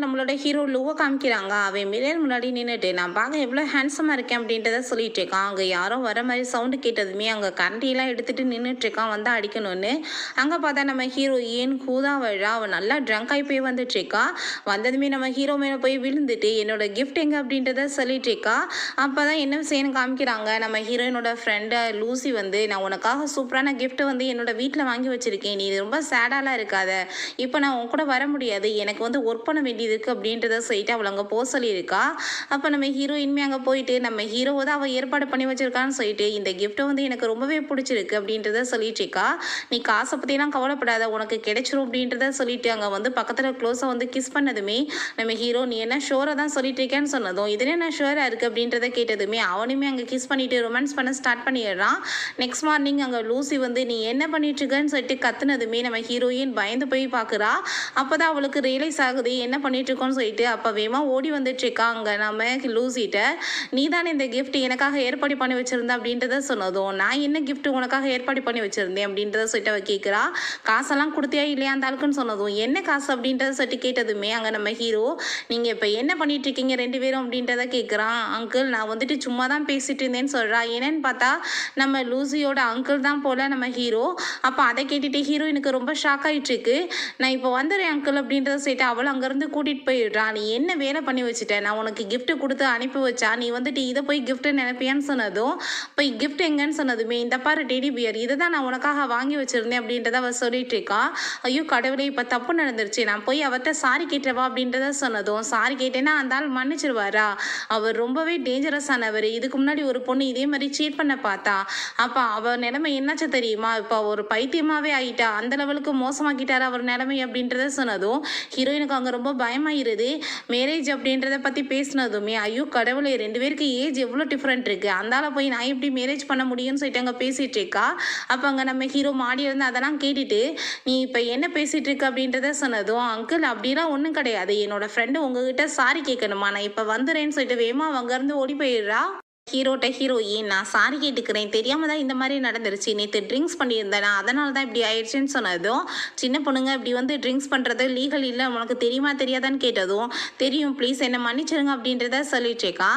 நம்மளோட ஹீரோ லூவ காமிக்கிறாங்க. அவன் மிரர் முன்னாடி நின்னுட்டு, நான் பார்க்க எவ்வளோ ஹேண்ட்ஸமா இருக்கேன் அப்படின்றத சொல்லிட்டு இருக்கான். அங்க யாரோ வர மாரி சவுண்ட் கேட்டதுமே, அங்க கரண்டிலாம் எடுத்துட்டு நின்னுட்டு இருக்கான், வந்தா அடிக்கணும்னு. அங்க பார்த்தா நம்ம ஹீரோயின் ஹூதா வழா, அவ நல்லா ட்ரங்க் ஆகி போய் வந்துட்டு இருக்கா. வந்ததுமே நம்ம ஹீரோ மேல போய் விழுந்துட்டு, என்னோட கிஃப்ட் எங்க அப்படின்றத சொல்லிட்டு இருக்கா. அப்பதான் என்ன செய்யணும் காமிக்கிறாங்க. நம்ம ஹீரோயினோட ஃப்ரெண்ட் லூசி வந்து, நான் உனக்காக சூப்பரான கிஃப்ட் வந்து என்னோட வீட்ல வாங்கி வச்சிருக்கேன். நீ ரொம்ப சேடாலாம் இருக்காத. இப்போ நான் உன் கூட வர முடியாது. எனக்கு வந்து ஒர்க் பண்ண வேண்டியது இருக்கு அப்படின்றத சொல்லிட்டு அவள் அங்கே போக சொல்லியிருக்கா. அப்போ நம்ம ஹீரோயின்மே அங்கே போயிட்டு நம்ம ஹீரோவை தான் அவள் ஏற்பாடு பண்ணி வச்சிருக்கான்னு சொல்லிட்டு இந்த கிஃப்ட்டை வந்து எனக்கு ரொம்பவே பிடிச்சிருக்கு அப்படின்றத சொல்லிட்டு இருக்கா. நீ காசை பற்றிலாம் கவலைப்படாத, உனக்கு கிடைச்சிரும் அப்படின்றத சொல்லிட்டு அங்கே வந்து பக்கத்தில் க்ளோஸாக வந்து கிஸ் பண்ணதுமே நம்ம ஹீரோ நீ என்ன ஷோரை தான் சொல்லிட்டு இருக்கேன்னு சொன்னதும் இதுல என்ன ஷோராக இருக்குது அப்படின்றத கேட்டதுமே அவனுமே அங்கே கிஸ் பண்ணிட்டு ரொமான்ஸ் பண்ண ஸ்டார்ட் பண்ணிடுறான். நெக்ஸ்ட் மார்னிங் அங்கே லூசி வந்து நீ என்ன பண்ணிட்டு இருக்கன்னு சொல்லிட்டு கத்துனதுமே நம்ம ஹீரோயின் பயந்து போய் பார்க்குறா. அப்போதான் அவளுக்கு ரியலைஸ் ஆகுது என்ன பண்ணிட்டு இருக்கோன்னு சொல்லிட்டு. அப்போ வேமா ஓடி வந்துட்டு இருக்காங்க நம்ம லூசிட்ட. நீ தானே இந்த கிஃப்ட் எனக்காக ஏற்பாடு பண்ணி வச்சிருந்த அப்படின்றத சொன்னதும் நான் என்ன கிஃப்ட் உனக்காக ஏற்பாடு பண்ணி வச்சிருந்தேன் அப்படின்றத சொல்லிட்டு அவ கேட்குறா. காசெல்லாம் கொடுத்தியா இல்லையா அந்த ஆளுக்குன்னு சொன்னதும் என்ன காசு அப்படின்றத சொல்லிட்டு கேட்டதுமே அங்கே நம்ம ஹீரோ நீங்க இப்போ என்ன பண்ணிட்டு இருக்கீங்க ரெண்டு பேரும் அப்படின்றத கேட்குறான். அங்கிள் நான் வந்துட்டு சும்மா தான் பேசிட்டு இருந்தேன்னு சொல்றா. என்னன்னு பார்த்தா நம்ம லூசியோட அங்கிள் தான் போல நம்ம ஹீரோ. அப்போ அதை கேட்டுட்டு ஹீரோயினுக்கு ரொம்ப ஷாக் ஆயிட்டு இருக்கு. நான் இப்போ வந்துடுறேன் அங்கிள் அப்படின்றத சொல்லிட்டு அவள் அங்கேருந்து கூட்டிகிட்டு போயிடுறா. நீ என்ன வேலை பண்ணி வச்சுட்ட, நான் உனக்கு கிஃப்ட் கொடுத்து அனுப்பி வச்சா நீ வந்துட்டு இதை போய் கிஃப்ட் நினைப்பியான்னு சொன்னதும் போய் கிஃப்ட் எங்கன்னு சொன்னதுமே இந்த பாரு டெடி பியர் இதை தான் நான் உனக்காக வாங்கி வச்சிருந்தேன் அப்படின்றத அவள் சொல்லிட்டு இருக்கா. ஐயோ கடவுளே இப்போ தப்பு நடந்துருச்சு, நான் போய் அவர்கிட்ட சாரி கேட்டுறவா அப்படின்றத சொன்னதும் சாரி கேட்டேன்னா அந்த ஆள் மன்னிச்சிருவாரா, அவர் ரொம்பவே டேஞ்சரஸ் ஆனவர், இதுக்கு முன்னாடி ஒரு பொண்ணு இதே மாதிரி சீட் பண்ண பார்த்தா, அப்போ அவர் நிலைமை என்னாச்சு தெரியுமா, இப்போ ஒரு பைத்தியமாவே ஆயிட்டா, அந்த லெவலுக்கு மோசமாக்கிட்டாரு அவர் நிலைமை அப்படின்றத சொன்னதும் ஹீரோயினுக்கு அங்கே ரொம்ப பயமாயிருது. மேரேஜ் அப்படின்றத பற்றி பேசினதுமே ஐயோ கடவுளே ரெண்டு பேருக்கு ஏஜ் எவ்வளோ டிஃப்ரெண்ட் இருக்குது, அந்தால போய் நான் எப்படி மேரேஜ் பண்ண முடியும்னு சொல்லிட்டு அங்கே பேசிகிட்டு இருக்கா. அப்போ அங்கே நம்ம ஹீரோ மாடி இருந்து அதெல்லாம் கேட்டுட்டு நீ இப்போ என்ன பேசிகிட்டு இருக்க அப்படின்றத சொன்னதும் அங்கிள் அப்படிலாம் ஒன்றும் கிடையாது, என்னோட ஃப்ரெண்டு உங்ககிட்ட சாரி கேட்கணுமா, நான் இப்போ வந்துடுறேன்னு சொல்லிட்டு வேமா அங்கேருந்து ஓடி போயிடுறா. ஹீரோட்ட ஹீரோயின் நான் சாரி கேட்டுக்கிறேன், தெரியாம தான் இந்த மாதிரி நடந்துருச்சு, நேற்று ட்ரிங்க்ஸ் பண்ணியிருந்தேன் அதனால தான் இப்படி ஆயிடுச்சுன்னு சொன்னதும் சின்ன பொண்ணுங்க இப்படி வந்து ட்ரிங்க்ஸ் பண்ணுறது லீகல் இல்லை உனக்கு தெரியுமா தெரியாதான்னு கேட்டதும் தெரியும் ப்ளீஸ் என்னை மன்னிச்சிருங்க அப்படின்றத சொல்லிட்டேக்கா.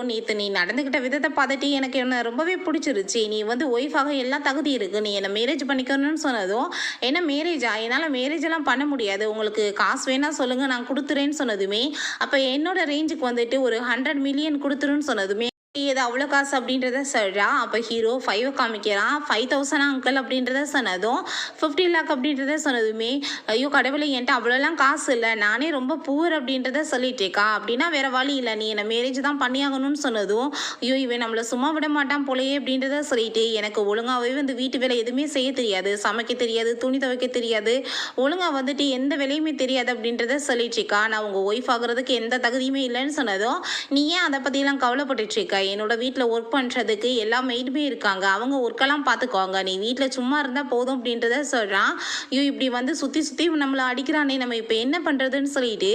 நேற்று நீ நடந்துக்கிட்ட விதத்தை பார்த்துட்டு எனக்கு என்ன ரொம்பவே பிடிச்சிருச்சு, நீ வந்து ஒய்ஃபாக எல்லாம் தகுதி இருக்குது, நீ என்னை மேரேஜ் பண்ணிக்கணும்னு சொன்னதும் என்ன மேரேஜா, என்னால் மேரேஜ் எல்லாம் பண்ண முடியாது, உங்களுக்கு காசு வேணா சொல்லுங்கள் நான் கொடுத்துறேன்னு சொன்னதுமே அப்போ என்னோட ரேஞ்சுக்கு வந்துட்டு ஒரு 100 மில்லியன் கொடுத்துருன்னு சொன்னதுமே இது அவ்வளோ காசு அப்படின்றத சொல்கிறான். அப்போ ஹீரோ 5 காமிக்கிறான். 5,000 அங்கிள் அப்படின்றத சொன்னதும் 50 லேக் அப்படின்றத சொன்னதுமே ஐயோ கடவுளை என்கிட்ட அவ்வளோலாம் காசு இல்லை, நானே ரொம்ப பூர் அப்படின்றத சொல்லிட்டேக்கா, அப்படின்னா வேற வழி இல்லை நீ என்னை மேரேஜ் தான் பண்ணியாகணும்னு சொன்னதும் ஐயோ இவன் நம்மளை சும்மா விட மாட்டான் போலையே அப்படின்றத சொல்லிட்டு எனக்கு ஒழுங்காகவே வந்து வீட்டு வேலை எதுவுமே செய்ய தெரியாது, சமைக்க தெரியாது, துணி துவைக்க தெரியாது, ஒழுங்காக வந்துட்டு எந்த வேலையுமே தெரியாது அப்படின்றத சொல்லிட்டுருக்கா. நான் உங்கள் ஒய்ஃப் ஆகுறதுக்கு எந்த தகுதியுமே இல்லைன்னு சொன்னதும் நீ ஏன் அதை பற்றிலாம் கவலைப்பட்டுருக்கா, என்னோட வீட்டில் ஒர்க் பண்ணுறதுக்கு எல்லா மெய்டுமே இருக்காங்க, அவங்க ஒர்க்கெல்லாம் பார்த்துக்குவாங்க, நீ வீட்டில் சும்மா இருந்தால் போதும் அப்படின்றத சொல்கிறான். ஐயோ இப்படி வந்து சுற்றி சுற்றி நம்மளை அடிக்கிறானே நம்ம இப்போ என்ன பண்ணுறதுன்னு சொல்லிட்டு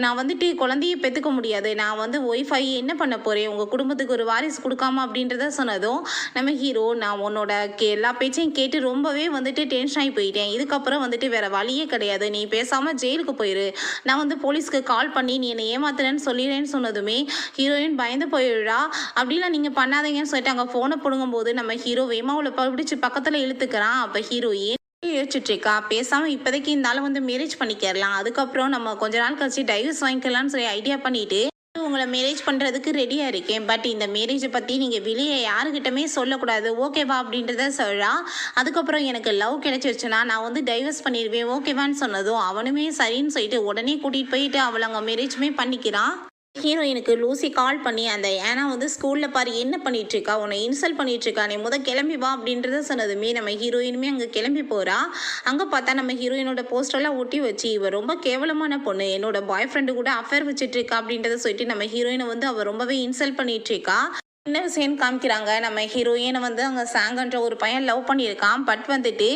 நான் வந்துட்டு குழந்தைய பெற்றுக்க முடியாது, நான் வந்து ஒய்ஃப் ஆகி என்ன பண்ண போகிறேன், உங்கள் குடும்பத்துக்கு ஒரு வாரிசு கொடுக்காம அப்படின்றத சொன்னதும் நம்ம ஹீரோ நான் உன்னோட எல்லா பேச்சையும் கேட்டு ரொம்பவே வந்துட்டு டென்ஷன் ஆகி போயிட்டேன், இதுக்கப்புறம் வந்துட்டு வேறு வழியே கிடையாது, நீ பேசாமல் ஜெயிலுக்கு போயிரு, நான் வந்து போலீஸ்க்கு கால் பண்ணி நீ என்னை ஏமாத்துறேன்னு சொல்லிடுறேன்னு சொன்னதுமே ஹீரோயின் பயந்து போயிடுறா. அப்படிலாம் நீங்கள் பண்ணாதீங்கன்னு சொல்லிட்டு அங்கே ஃபோனை பிடுங்கும்போது நம்ம ஹீரோ வேமாவில் பிடிச்சி பக்கத்தில் இழுத்துக்கிறான். அப்போ ஹீரோயின் யோசிச்சுட்ருக்கா, பேசாமல் இப்போதைக்கு இருந்தாலும் வந்து மேரேஜ் பண்ணிக்கிறலாம், அதுக்கப்புறம் நம்ம கொஞ்ச நாள் கழிச்சு டைவர்ஸ் வாங்கிக்கலாம்னு சொல்லி ஐடியா பண்ணிட்டு உங்களை மேரேஜ் பண்ணுறதுக்கு ரெடியாக இருக்கேன், பட் இந்த மேரேஜை பற்றி நீங்கள் வெளியே யாருக்கிட்டமே சொல்லக்கூடாது ஓகேவா அப்படின்றத சொல்கிறா. அதுக்கப்புறம் எனக்கு லவ் கிடைச்சிருச்சுன்னா நான் வந்து டைவர்ஸ் பண்ணிடுவேன் ஓகேவான்னு சொன்னதும் அவனுமே சரின்னு சொல்லிட்டு உடனே கூட்டிகிட்டு போயிட்டு அவளை அங்கே மேரேஜுமே பண்ணிக்கிறான். ஹீரோயினுக்கு லூசி கால் பண்ணி அந்த ஏன்னா வந்து ஸ்கூலில் பாரு என்ன பண்ணிட்டு இருக்கா, உன்னை இன்சல்ட் பண்ணிட்டு இருக்கா, நீ கிளம்பி வா அப்படின்றத சொன்னதுமே நம்ம ஹீரோயினுமே அங்கே கிளம்பி போகிறா. அங்கே பார்த்தா நம்ம ஹீரோயினோட போஸ்டர்லாம் ஒட்டி வச்சு இவ ரொம்ப கேவலமான பொண்ணு, என்னோட பாய் ஃப்ரெண்டு கூட அஃபேர் வச்சுட்டு இருக்கா அப்படின்றத சொல்லிட்டு நம்ம ஹீரோயினை வந்து அவள் ரொம்பவே இன்சல்ட் பண்ணிட்டு இருக்கா. என்ன விஷயம்னு காமிக்கிறாங்க. நம்ம ஹீரோயினை வந்து அங்கே சாங்கன்ற ஒரு பையன் லவ் பண்ணியிருக்கான். பட் வந்துட்டு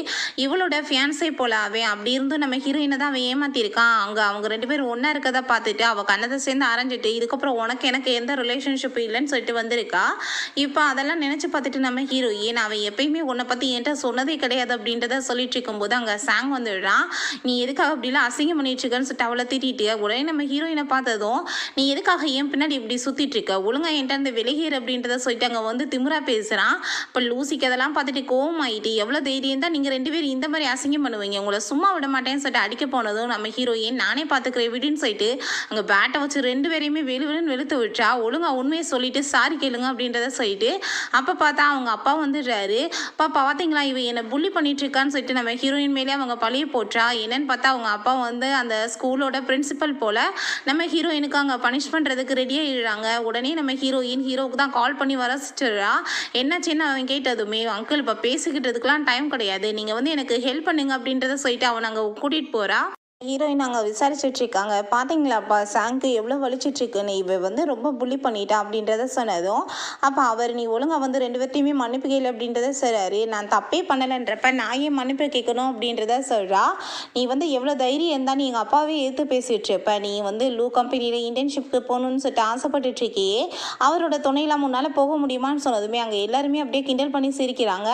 இவளோட ஃபியான்ஸே போல அவன். அப்படி இருந்தும் நம்ம ஹீரோயினை தான் அவன் ஏமாத்திருக்கான். அங்கே அவங்க 2 பேரும் ஒன்றா இருக்கதை பார்த்துட்டு அவள் கண்ணதை சேர்ந்து அரைஞ்சிட்டு இதுக்கப்புறம் உனக்கு எனக்கு எந்த ரிலேஷன்ஷிப் இல்லைன்னு சொல்லிட்டு வந்திருக்கா. இப்போ அதெல்லாம் நினச்சி பார்த்துட்டு நம்ம ஹீரோயின் அவன் எப்பயுமே உன்னை பற்றி என்கிட்ட சொன்னதே கிடையாது அப்படின்றத சொல்லிட்டு இருக்கும்போது அங்கே சாங் வந்துடுறான். நீ எதுக்காக அப்படிலாம் அசிங்கம் பண்ணிட்டு இருக்கன்னு சொல்லிட்டு அவளை திட்டிட்டு உடனே நம்ம ஹீரோயினை பார்த்ததும் நீ எதுக்காக ஏன் பின்னாடி இப்படி சுற்றிட்டு இருக்க, ஒழுங்கா என்கிட்ட இருந்து விலகிற அப்படின்றத சொல்லிட்டு அங்கே வந்து திமிரா பேசுகிறான். இப்போ லூசிக்கு அதெல்லாம் பார்த்துட்டு கோவம் ஆகிட்டு எவ்வளோ தைரியம் தான் நீங்கள் 2 பேரும் இந்த மாதிரி அசிங்கம் பண்ணுவீங்க, உங்களை சும்மா விட மாட்டேன்னு சொல்லிட்டு அடிக்க போனதும் நம்ம ஹீரோயின் நானே பார்த்துக்கிறேன் விடுன்னு சொல்லிட்டு அங்கே பேட்டை வச்சு 2 பேரையுமே வெளுன்னு வெளுத்து விட்டா. ஒழுங்கா உண்மையை சொல்லிட்டு சாரி கேளுங்க அப்படின்றத சொல்லிட்டு அப்போ பார்த்தா அவங்க அப்பா வந்துடுறாரு. அப்பா பார்த்தீங்களா இவன் என்னை புள்ளி பண்ணிட்டு இருக்கான்னு சொல்லிட்டு நம்ம ஹீரோயின் மேலே அவங்க பழிய போட்டா. என்னன்னு பார்த்தா அவங்க அப்பா வந்து அந்த ஸ்கூலோட பிரின்சிபல் போல் நம்ம ஹீரோயினுக்கு அங்கே பனிஷ் பண்ணுறதுக்கு ரெடியாக இழுறாங்க. உடனே நம்ம ஹீரோவுக்கு தான் கால் பண்ணி வர வச்சுடுறா. என்னாச்சுன்னு அவன் கேட்டதுமே அங்கிள் இப்போ பேசிக்கிட்டதுக்கெலாம் டைம் கிடையாது, நீங்கள் வந்து எனக்கு ஹெல்ப் பண்ணுங்க அப்படின்றத சொல்லிட்டு அவன் அங்கே கூட்டிகிட்டு போகிறா. ஹீரோயின் அங்கே விசாரிச்சுட்டு இருக்காங்க. பார்த்தீங்களாப்பா சாங்க்கு எவ்வளோ வலிச்சிட்ருக்குன்னு, இவ வந்து ரொம்ப புள்ளி பண்ணிட்டா அப்படின்றத சொன்னதும் அப்போ அவர் நீ ஒழுங்காக வந்து 2 பேர்த்தையுமே மன்னிப்பு கேளு அப்படின்றத சொல்கிறாரு. நான் தப்பே பண்ணலைன்றப்ப நான் ஏன் மன்னிப்பு கேட்கணும் அப்படின்றத சொல்கிறா. நீ வந்து எவ்வளோ தைரியம் இருந்தால் நீ எங்கள் அப்பாவே எடுத்து பேசிகிட்டு இருப்ப, நீ வந்து லூ கம்பெனியில் இன்டர்ன்ஷிப்க்கு போகணுன்னு சொல்லிட்டு ஆசைப்பட்டுட்டு இருக்கியே, அவரோட துணையெல்லாம் முன்னால் போக முடியுமான்னு சொன்னதுமே அங்கே எல்லாருமே அப்படியே கிண்டல் பண்ணி சிரிக்கிறாங்க.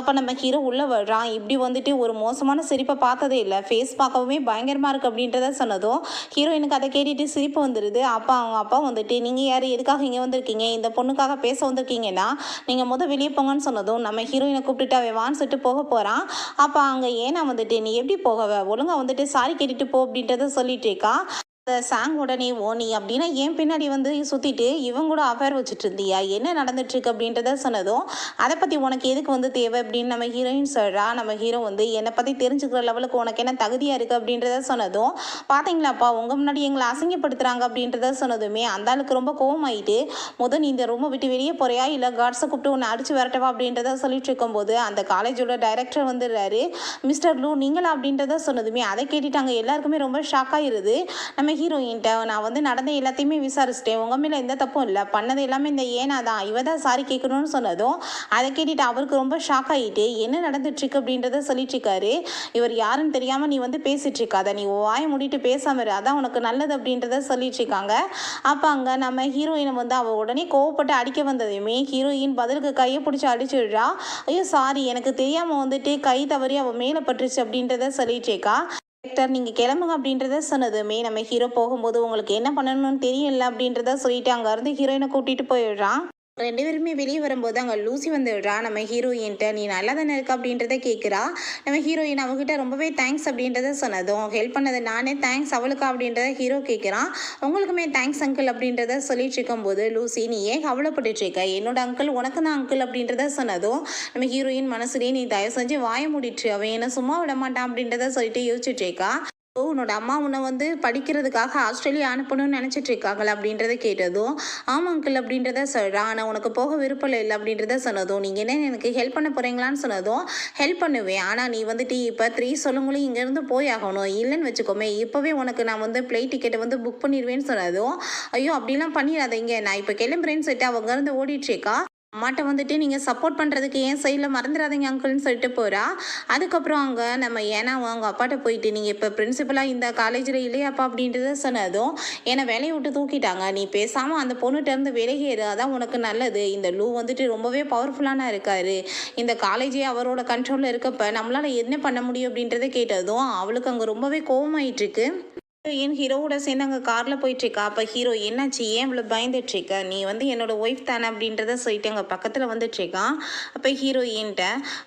அப்போ நம்ம ஹீரோ உள்ளே வர்றான். இப்படி வந்துட்டு ஒரு மோசமான சிரிப்பை பார்த்ததே இல்லை, ஃபேஸ் பார்க்கவுமே பயங்கரமாக இருக்கு அப்படின்றத சொன்னதும் ஹீரோயினுக்கு அதை கேட்டுட்டு சிரிப்பு வந்துடுது. அப்போ அவங்க அப்பா வந்துட்டு நீங்கள் யார், எதுக்காக இங்கே வந்திருக்கீங்க, இந்த பொண்ணுக்காக பேச வந்திருக்கீங்கன்னா நீங்கள் வெளியே போங்கன்னு சொன்னதும் நம்ம ஹீரோயினை கூப்பிட்டுட்டு அவன் வான்னு சொல்லிட்டு போக போகிறான். அப்போ அங்கே ஏன்னா வந்துட்டு நீ எப்படி போகவ, ஒழுங்காக வந்துட்டு சாரி கேட்டுட்டு போ அப்படின்றத சொல்லிட்டு இருக்கா. சாங் உடனே நீ அப்படின்னா ஏன் பின்னாடி வந்து சுற்றிட்டு இவங்க கூட அஃபேர் வச்சுட்டு இருந்தியா, என்ன நடந்துட்டுருக்கு அப்படின்றத சொன்னதும் அதை பற்றி உனக்கு எதுக்கு வந்து தேவை அப்படின்னு நம்ம ஹீரோயின் சொல்கிறா. நம்ம ஹீரோ வந்து என்னை பற்றி தெரிஞ்சுக்கிற லெவலுக்கு உனக்கு என்ன தகுதியாக இருக்குது அப்படின்றத சொன்னதும் பார்த்தீங்களாப்பா உங்கள் முன்னாடி எங்களை அசிங்கப்படுத்துகிறாங்க அப்படின்றத சொன்னதுமே அந்த ஆளுக்கு ரொம்ப கோவமாயிட்டு நீ இந்த ரூமை விட்டு வெளியே போறியா இல்லை கார்ட்ஸை கூப்பிட்டு உன்னை அடிச்சு விரட்டவா அப்படின்றத சொல்லிட்டு இருக்கும்போது அந்த காலேஜோட டைரக்டர் வந்துடுறாரு. மிஸ்டர் லூ நீங்களா அப்படின்றத சொன்னதுமே அதை கேட்டுட்டாங்க எல்லாருக்குமே ரொம்ப ஷாக் ஆகிருது. நம்ம ஹீரோயின்ட்ட நான் வந்து நடந்த எல்லாத்தையுமே விசாரிச்சிட்டேன், உங்கள் மேலே எந்த தப்பும் இல்லை, பண்ணது எல்லாமே இந்த ஏனா தான், இவ தான் சாரி கேட்கணும்னு சொன்னதும் அதை கேட்டுட்டு அவருக்கு ரொம்ப ஷாக் ஆகிட்டு என்ன நடந்துட்டுருக்கு அப்படின்றத சொல்லிட்டு இருக்காரு. இவர் யாருன்னு தெரியாமல் நீ வந்து பேசிட்டு இருக்காத, நீ வாயை மூடிட்டு பேசாம இரு, அதான் உனக்கு நல்லது அப்படின்றத சொல்லிட்டு இருக்காங்க. அப்போ அங்கே நம்ம ஹீரோயினை வந்து அவள் உடனே கோவப்பட்டு அடிக்க வந்ததுமே ஹீரோயின் பதிலுக்கு கையை பிடிச்சி அடிச்சிடுறா. ஐயோ சாரி எனக்கு தெரியாமல் வந்துட்டு கை தவறி அவள் மேலே பட்டுருச்சு அப்படின்றத சொல்லிட்டு இருக்கா. டைரக்டர் நீங்கள் கிளம்புங்க அப்படின்றத சொன்னதுமே நம்ம ஹீரோ போகும்போது உங்களுக்கு என்ன பண்ணணும்னு தெரியல அப்படின்றத சொல்லிட்டு அங்கேருந்து ஹீரோயினை கூட்டிகிட்டு போயிடுறான். 2 பேருமே வெளியே வரும்போது அங்கே லூசி வந்துடுறா. நம்ம ஹீரோயின்ட்ட நீ நல்லா தானே இருக்க அப்படின்றத கேட்குறா. நம்ம ஹீரோயின் அவகிட்ட ரொம்பவே தேங்க்ஸ் அப்படின்றத சொன்னதும் ஹெல்ப் பண்ணது நானே தேங்க்ஸ் அவளுக்கா அப்படின்றத ஹீரோ கேட்குறான். உங்களுக்குமே தேங்க்ஸ் அங்கிள் அப்படின்றத சொல்லிட்டு இருக்கும்போது லூசி நீ ஏன் கவலைப்பட்டுட்டு இருக்க, என்னோட அங்கிள் உனக்கு தான் அங்கிள் அப்படின்றத சொன்னதும் நம்ம ஹீரோயின் மனசுலேயே நீ தயவு செஞ்சு வாய மூடிட்டு அவன் என்ன சும்மா விட மாட்டான் அப்படின்றத சொல்லிட்டு யோசிச்சுட்டு இருக்கா. உன்னோட அம்மா உன்னை வந்து படிக்கிறதுக்காக ஆஸ்திரேலியா அனுப்பணும்னு நினச்சிட்டு இருக்காங்களா அப்படின்றத கேட்டதும் ஆமாம் அங்கிள் அப்படின்றத சொல்கிறான். ஆனால் உனக்கு போக விருப்பம் இல்லை அப்படின்றத சொன்னதும் நீங்கள் என்ன எனக்கு ஹெல்ப் பண்ண போகிறீங்களான்னு சொன்னதும் ஹெல்ப் பண்ணுவேன், ஆனால் நீ வந்துட்டு இப்போ 3 சொல்லுங்களும் இங்கேருந்து போய் ஆகணும், இல்லைன்னு வச்சுக்கோமே இப்போவே உனக்கு நான் வந்து ஃப்ளைட் டிக்கெட்டை வந்து புக் பண்ணிடுவேன்னு சொன்னதும் ஐயோ அப்படிலாம் பண்ணிடாதீங்க நான் இப்போ கிளம்புறேன்னு சொல்லிட்டு அவங்க இருந்து ஓடிட்டுருக்கா. அம்மாட்ட வந்துட்டு நீங்கள் சப்போர்ட் பண்ணுறதுக்கு ஏன் சைடில் மறந்துடாதீங்க அங்கிள்னு சொல்லிட்டு போகிறா. அதுக்கப்புறம் அங்கே நம்ம ஏன்னா அவங்க அப்பாட்ட போயிட்டு நீங்கள் இப்போ பிரின்சிபலாக இந்த காலேஜில் இல்லையாப்பா அப்படின்றத சொன்னதும் ஏன்னா வேலையை விட்டு தூக்கிட்டாங்க, நீ பேசாமல் அந்த பொண்ணுகிட்டேருந்து விலகேறு, அதான் உனக்கு நல்லது, இந்த லூ வந்துட்டு ரொம்பவே பவர்ஃபுல்லான இருக்காரு, இந்த காலேஜே அவரோட கண்ட்ரோலில் இருக்கப்ப நம்மளால் என்ன பண்ண முடியும் அப்படின்றத கேட்டதும் அவளுக்கு அங்கே ரொம்பவே கோவமாயிட்டுருக்கு. ஹீரோயின் ஹீரோவோட சேர்ந்து அங்கே காரில் போயிட்டுருக்கா. அப்போ ஹீரோ என்னாச்சு ஏன் இவ்வளோ பயந்துட்டுருக்க, நீ வந்து என்னோட ஒய்ஃப் தானே அப்படின்றத சொல்லிட்டு அங்கே பக்கத்தில் வந்துட்டுருக்கான். அப்போ ஹீரோயின்ட்ட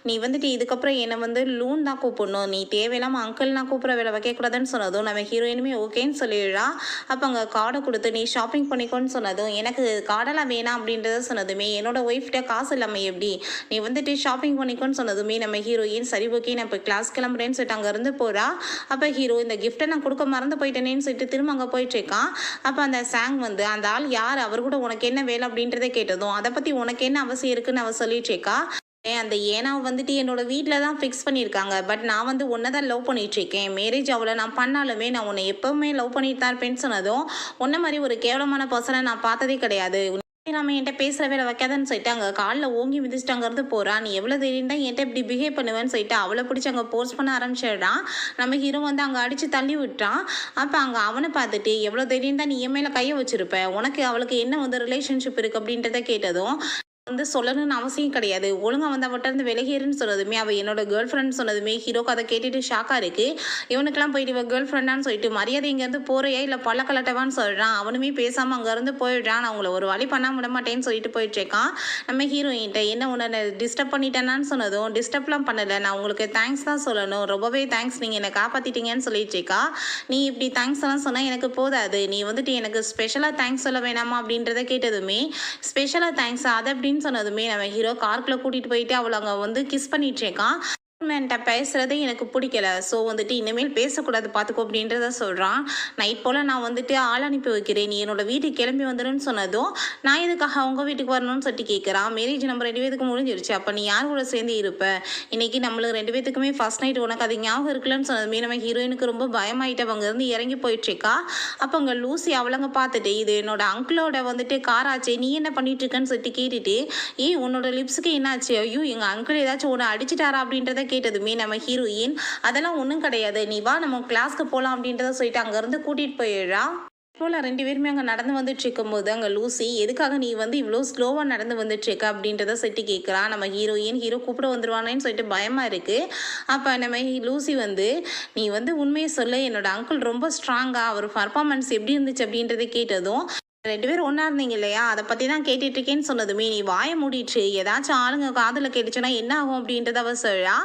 நீ வந்துட்டு இதுக்கப்புறம் என்னை வந்து லூன் தான் கூப்பிடணும், நீ தேவையில்லாமல் அங்கிள் நான் கூப்பிட்ற வேலை வைக்கக்கூடாதுன்னு சொன்னதும் நம்ம ஹீரோயினுமே ஓகேன்னு சொல்லிடுறா. அப்போ அங்கே கார்டை கொடுத்து நீ ஷாப்பிங் பண்ணிக்கோன்னு சொன்னதும் எனக்கு கார்டெல்லாம் வேணாம் அப்படின்றத சொன்னதுமே என்னோட ஒய்ஃப்கிட்ட காசு இல்லாமல் எப்படி நீ வந்துட்டு ஷாப்பிங் பண்ணிக்கோன்னு சொன்னதுமே நம்ம ஹீரோயின் சரி ஓகே நான் இப்போ கிளாஸ் கிளம்புறேன்னு சொல்லிட்டு அங்கேருந்து போகிறா. அப்போ ஹீரோ இந்த கிஃப்ட்டை நான் கொடுக்க மறந்து போயிட்டேனேன்னு சொல்லிட்டு திரும்ப அங்கே போயிட்டுருக்கான். அப்போ அந்த சாங் வந்து அந்த ஆள் யார், அவர் கூட உனக்கு என்ன வேலை அப்படின்றத கேட்டதும் அதை பற்றி உனக்கு என்ன அவசியம் இருக்குன்னு அவள் சொல்லிட்டுருக்கா. அந்த ஏனாவை வந்துட்டு என்னோட வீட்டில் தான் ஃபிக்ஸ் பண்ணியிருக்காங்க, பட் நான் வந்து உன்னை தான் லவ் பண்ணிகிட்ருக்கேன், மேரேஜ் அவளை நான் பண்ணாலுமே நான் உன்னை எப்போவுமே லவ் பண்ணிட்டு தான் இருப்பேன்னு சொன்னதும் உன்ன மாதிரி ஒரு கேவலமான பர்சனை நான் பார்த்ததே கிடையாது, நம்ம என்கிட்ட பேசுகிற வேலை வைக்காதன்னு சொல்லிட்டு அங்கே காலில் ஓங்கி மிதிச்சிட்டு அங்கேருந்து போகிறா. நீ எவ்வளோ தைரியம் தான் என்கிட்ட இப்படி பிஹேவ் பண்ணுவேன்னு சொல்லிட்டு அவளை பிடிச்சி அங்கே போர்ஸ் பண்ண ஆரம்பிச்சிடுறான். நம்ம ஹீரோ வந்து அங்கே அடித்து தள்ளி விட்டான். அப்போ அங்கே அவனை பார்த்துட்டு எவ்வளோ தைரியம் தான் நீ என் மேலே கையை வச்சிருப்ப, உனக்கு அவளுக்கு என்ன வந்து ரிலேஷன்ஷிப் இருக்குது அப்படின்றத கேட்டதும் வந்து சொல்லணும்னு அவசியம் கிடையாது. ஒழுங்கா வந்து அவட்ட இருந்து விலகிருன்னு சொன்னதுமே, அவ என்னோட கேர்ள் ஃப்ரெண்ட் சொன்னதுமே, ஹீரோக்கு அதை கேட்டுட்டு ஷாக்கா இருக்கு. இவனுக்கெல்லாம் போயிட்டு இவ கேர்ள் ஃப்ரெண்டான்னு சொல்லிட்டு மரியாதை இங்கேருந்து போறியா இல்லை பல்ல கலட்டவான்னு சொல்றான். அவனுமே பேசாம அங்கேருந்து போயிடுறான். நான் அவங்கள ஒரு வழி பண்ண விட மாட்டேன்னு சொல்லிட்டு போயிட்டு இருக்கான். நம்ம ஹீரோயின்ட்ட என்ன உன்னை டிஸ்டர்ப் பண்ணிட்டேனான்னு சொன்னதும், டிஸ்டர்ப்லாம் பண்ணல, நான் உங்களுக்கு தேங்க்ஸ் தான் சொல்லணும், ரொம்பவே தேங்க்ஸ், நீங்க என்னை காப்பாத்திட்டீங்கன்னு சொல்லிட்டு இருக்கா. நீ இப்படி தேங்க்ஸ் எல்லாம் சொன்னா எனக்கு போதாது, நீ வந்துட்டு எனக்கு ஸ்பெஷலா தேங்க்ஸ் சொல்ல வேணாமா அப்படின்றத கேட்டதுமே, ஸ்பெஷலா தேங்க்ஸ் அதை அப்படின்னு சொன்னதுமே நம்ம ஹீரோ கார்க்குள்ள கூட்டிட்டு போயிட்டு அவளை அங்க வந்து கிஸ் பண்ணிட்டு இருக்கான். என்கிட்ட பேசுறதே எனக்கு பிடிக்கல, ஸோ வந்துட்டு இனிமேல் பேசக்கூடாது பார்த்துக்கோ அப்படின்றத சொல்கிறான். நைட் போல் நான் வந்துட்டு ஆள் அனுப்பி வைக்கிறேன், நீ என்னோட வீட்டுக்கு கிளம்பி வந்துடுன்னு சொன்னதும், நான் எதுக்காக அவங்க வீட்டுக்கு வரணும்னு சொல்லிட்டு கேட்குறான். மேரேஜ் நம்ம 2 பேத்துக்கு முடிஞ்சிருச்சு, அப்போ நீ யார் கூட சேர்ந்து இருப்ப, இன்னைக்கு நம்மளுக்கு 2 பேத்துக்குமே ஃபர்ஸ்ட் நைட், உனக்கு அது ஞாபகம் இருக்குல்லன்னு சொன்னதுமே நம்ம ஹீரோயினுக்கு ரொம்ப பயமாயிட்டு அவங்க இருந்து இறங்கி போயிட்டுருக்கா. அப்போ அங்கே லூசி அவளங்க பார்த்துட்டு, இது என்னோட அங்கிளோட வந்துட்டு காராச்சே, நீ என்ன பண்ணிட்டு இருக்கன்னு சொல்லிட்டு கேட்டுட்டு, உன்னோட லிப்ஸுக்கு என்னாச்சு, ஐயோ எங்கள் அங்கிள் ஏதாச்சும் உன்னை அடிச்சிட்டாரா அப்படின்றத கேட்டதுமே நம்ம ஹீரோயின் அதெல்லாம் ஒன்றும் கிடையாது, நீ வா நம்ம கிளாஸ்க்கு போகலாம் அப்படின்றத சொல்லிட்டு அங்கேருந்து கூட்டிகிட்டு போயிடுறா. போல் 2 பேருமே அங்கே நடந்து வந்துட்டு இருக்கும்போது அங்கே லூசி எதுக்காக நீ வந்து இவ்வளோ ஸ்லோவாக நடந்து வந்துட்டு இருக்க அப்படின்றத சொல்லிட்டு கேட்குறா. நம்ம ஹீரோ கூப்பிட வந்துடுவானேன்னு சொல்லிட்டு பயமாக இருக்குது. அப்போ நம்ம லூசி வந்து, நீ வந்து உண்மையை சொல்ல, என்னோட அங்கிள் ரொம்ப ஸ்ட்ராங்காக, அவர் பர்ஃபார்மன்ஸ் எப்படி இருந்துச்சு அப்படின்றத கேட்டதும், 2 பேரும் ஒன்றா இருந்தீங்க இல்லையா, அதை பற்றி தான் கேட்டுட்டு இருக்கேன்னு சொன்னதுமே, நீ வாயை மூடிட்டு ஏதாச்சும் ஆளுங்க காதில் கேட்டுச்சுன்னா என்ன ஆகும் அப்படின்றத அவ சொல்லா.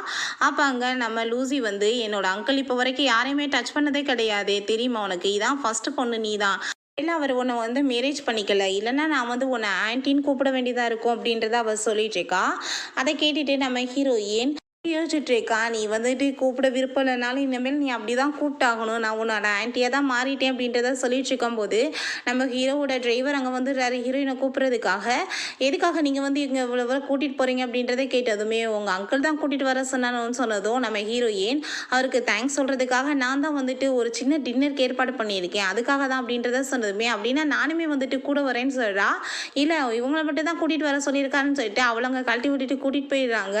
அப்போ அங்கே நம்ம லூசி வந்து, என்னோட அங்கிள் இப்போ வரைக்கும் யாரையுமே டச் பண்ணதே கிடையாது தெரியுமா உனக்கு, இதான் ஃபர்ஸ்ட் பொண்ணு நீ தான், இல்லை அவர் உன்னை வந்து மேரேஜ் பண்ணிக்கல, இல்லைன்னா நான் வந்து உன்னை ஆன்ட்டின்னு கூப்பிட வேண்டியதாக இருக்கும் அப்படின்றத அவள் சொல்லிட்டு இருக்கா. அதை கேட்டுட்டு நம்ம ஹீரோயின் யோசிச்சுட்டு இருக்கா. நீ வந்துட்டு கூப்பிட விருப்பம் இல்லைனாலும் இனிமேல் நீ அப்படி தான் கூப்பிட்டாகணும், நான் உன்னோட ஆன்ட்டியாக தான் மாறிட்டேன் அப்படின்றத சொல்லிட்டு இருக்கும்போது நம்ம ஹீரோவோட டிரைவர் அங்கே வந்து ஹீரோயினை கூப்பிட்றதுக்காக, எதுக்காக நீங்கள் வந்து இங்கே இவ்வளோ கூட்டிகிட்டு போகிறீங்க அப்படின்றத கேட்டதுமே, உங்கள் அங்கிள் தான் கூட்டிகிட்டு வர சொன்னான்னு சொன்னதும் நம்ம ஹீரோயின் அவருக்கு தேங்க்ஸ் சொல்கிறதுக்காக நான் தான் வந்துட்டு ஒரு சின்ன டின்னருக்கு ஏற்பாடு பண்ணியிருக்கேன், அதுக்காக தான் அப்படின்றத சொன்னதுமே, அப்படின்னா நானுமே வந்துட்டு கூட வரேன்னு சொல்கிறா. இல்லை இவங்களை மட்டும் தான் கூட்டிகிட்டு வர சொல்லியிருக்காருன்னு சொல்லிட்டு அவளங்க கழட்டி விட்டுட்டு கூட்டிகிட்டு போயிடுறாங்க.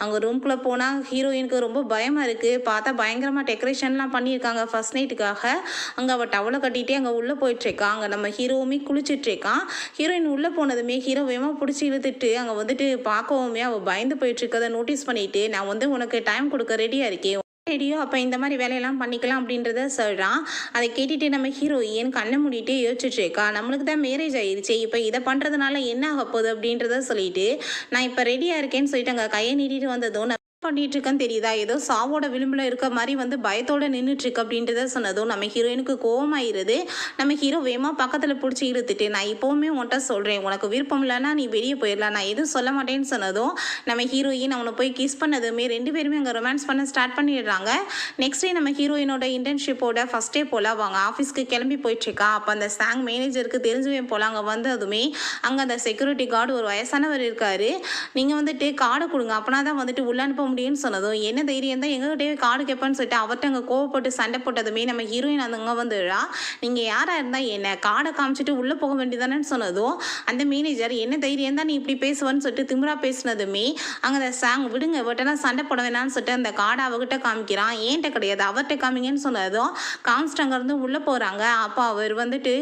அங்கே ரூம்குள்ளே போனால் ஹீரோயினுக்கு ரொம்ப பயமாக இருக்குது. பார்த்தா பயங்கரமாக டெக்கரேஷன்லாம் பண்ணியிருக்காங்க ஃபர்ஸ்ட் நைட்டுக்காக. அங்கே அவள் டவலை கட்டிகிட்டே அங்கே உள்ளே போயிட்டுருக்கான். அங்கே நம்ம ஹீரோவுமே குளிச்சிட்ருக்கான். ஹீரோயின் உள்ளே போனதுமே ஹீரோ வேகமாக பிடிச்சி இழுத்துட்டு அங்கே வந்துட்டு பார்க்கவுமே அவள் பயந்து போயிட்டுருக்கதை நோட்டீஸ் பண்ணிவிட்டு, நான் வந்து உனக்கு டைம் கொடுக்க ரெடியாக இருக்கேன் ரெடியோ, அப்போ இந்த மாதிரி வேலையெல்லாம் பண்ணிக்கலாம் அப்படின்றத சொல்கிறான். அதை கேட்டுட்டு நம்ம ஹீரோயின் கண்ணை மூடிட்டு யோசிச்சுட்ருக்கா. நம்மளுக்கு தான் மேரேஜ் ஆயிடுச்சு, இப்போ இதை பண்ணுறதுனால என்ன ஆக போகுது அப்படின்றத சொல்லிட்டு, நான் இப்போ ரெடியாக இருக்கேன்னு சொல்லிட்டு அங்கே கையை நீட்டிட்டு வந்ததும், பண்ணிட்டு இருக்கேன்னு தெரியுதா, ஏதோ சாவோட விளிம்புல இருக்க மாதிரி வந்து பயத்தோட நின்றுட்டு இருக்கு அப்படின்றத சொன்னதும் நம்ம ஹீரோயினுக்கு கோவமாயிருது. நம்ம ஹீரோ வேமா பக்கத்தில் பிடிச்சி இழுத்துட்டு, நான் இப்போவுமே உன்கிட்ட சொல்கிறேன், உனக்கு விருப்பம் இல்லைன்னா நீ வெளியே போயிடலாம், நான் எதுவும் சொல்ல மாட்டேன்னு சொன்னதும் நம்ம ஹீரோயின் அவனை போய் கிஸ் பண்ணதுமே 2 பேருமே அங்கே ரொமான்ஸ் பண்ண ஸ்டார்ட் பண்ணிடுறாங்க. நெக்ஸ்ட் டே நம்ம ஹீரோயினோட இன்டர்ன்ஷிப்போட ஃபர்ஸ்ட் டே போல் அவங்க ஆஃபீஸ்க்கு கிளம்பி போயிட்டுருக்கா. அப்போ அந்த சாங் மேனேஜருக்கு தெரிஞ்சுவே போல் அங்கே வந்ததுமே அங்கே அந்த செக்யூரிட்டி கார்டு ஒரு வயசானவர் இருக்காரு. நீங்கள் வந்துட்டு கார்டை கொடுங்க, அப்போனா தான் வந்துட்டு உள்ள அனுப்ப முடியும்னு சொன்னதும், என்ன தைரியம் தான் எங்ககிட்டயே கார்டு கேட்பான்னு சொல்லிட்டு அவர்கிட்ட அங்கே கோவப்பட்டு சண்டை போட்டதுமே நம்ம ஹீரோயின் அங்கே வந்துடுறா. நீங்கள் யாராக இருந்தால் என்ன, கார்டை காமிச்சிட்டு உள்ளே போக வேண்டியதானேன்னு சொன்னதும் அந்த மேனேஜர், என்ன தைரியம் தான் நீ இப்படி பேசுவான்னு சொல்லிட்டு திமிரா பேசினதுமே அங்கே அந்த சாங், விடுங்க இவட்டெல்லாம் சண்டை போட வேணான்னு சொல்லிட்டு அந்த கார்டை அவகிட்ட காமிக்கிறான். ஏன்ட்ட கிடையாது அவர்கிட்ட காமிங்கன்னு சொன்னதும் காமிச்சிட்டு அங்கேருந்து உள்ளே போகிறாங்க. அப்போ அவர் வந்துட்டு,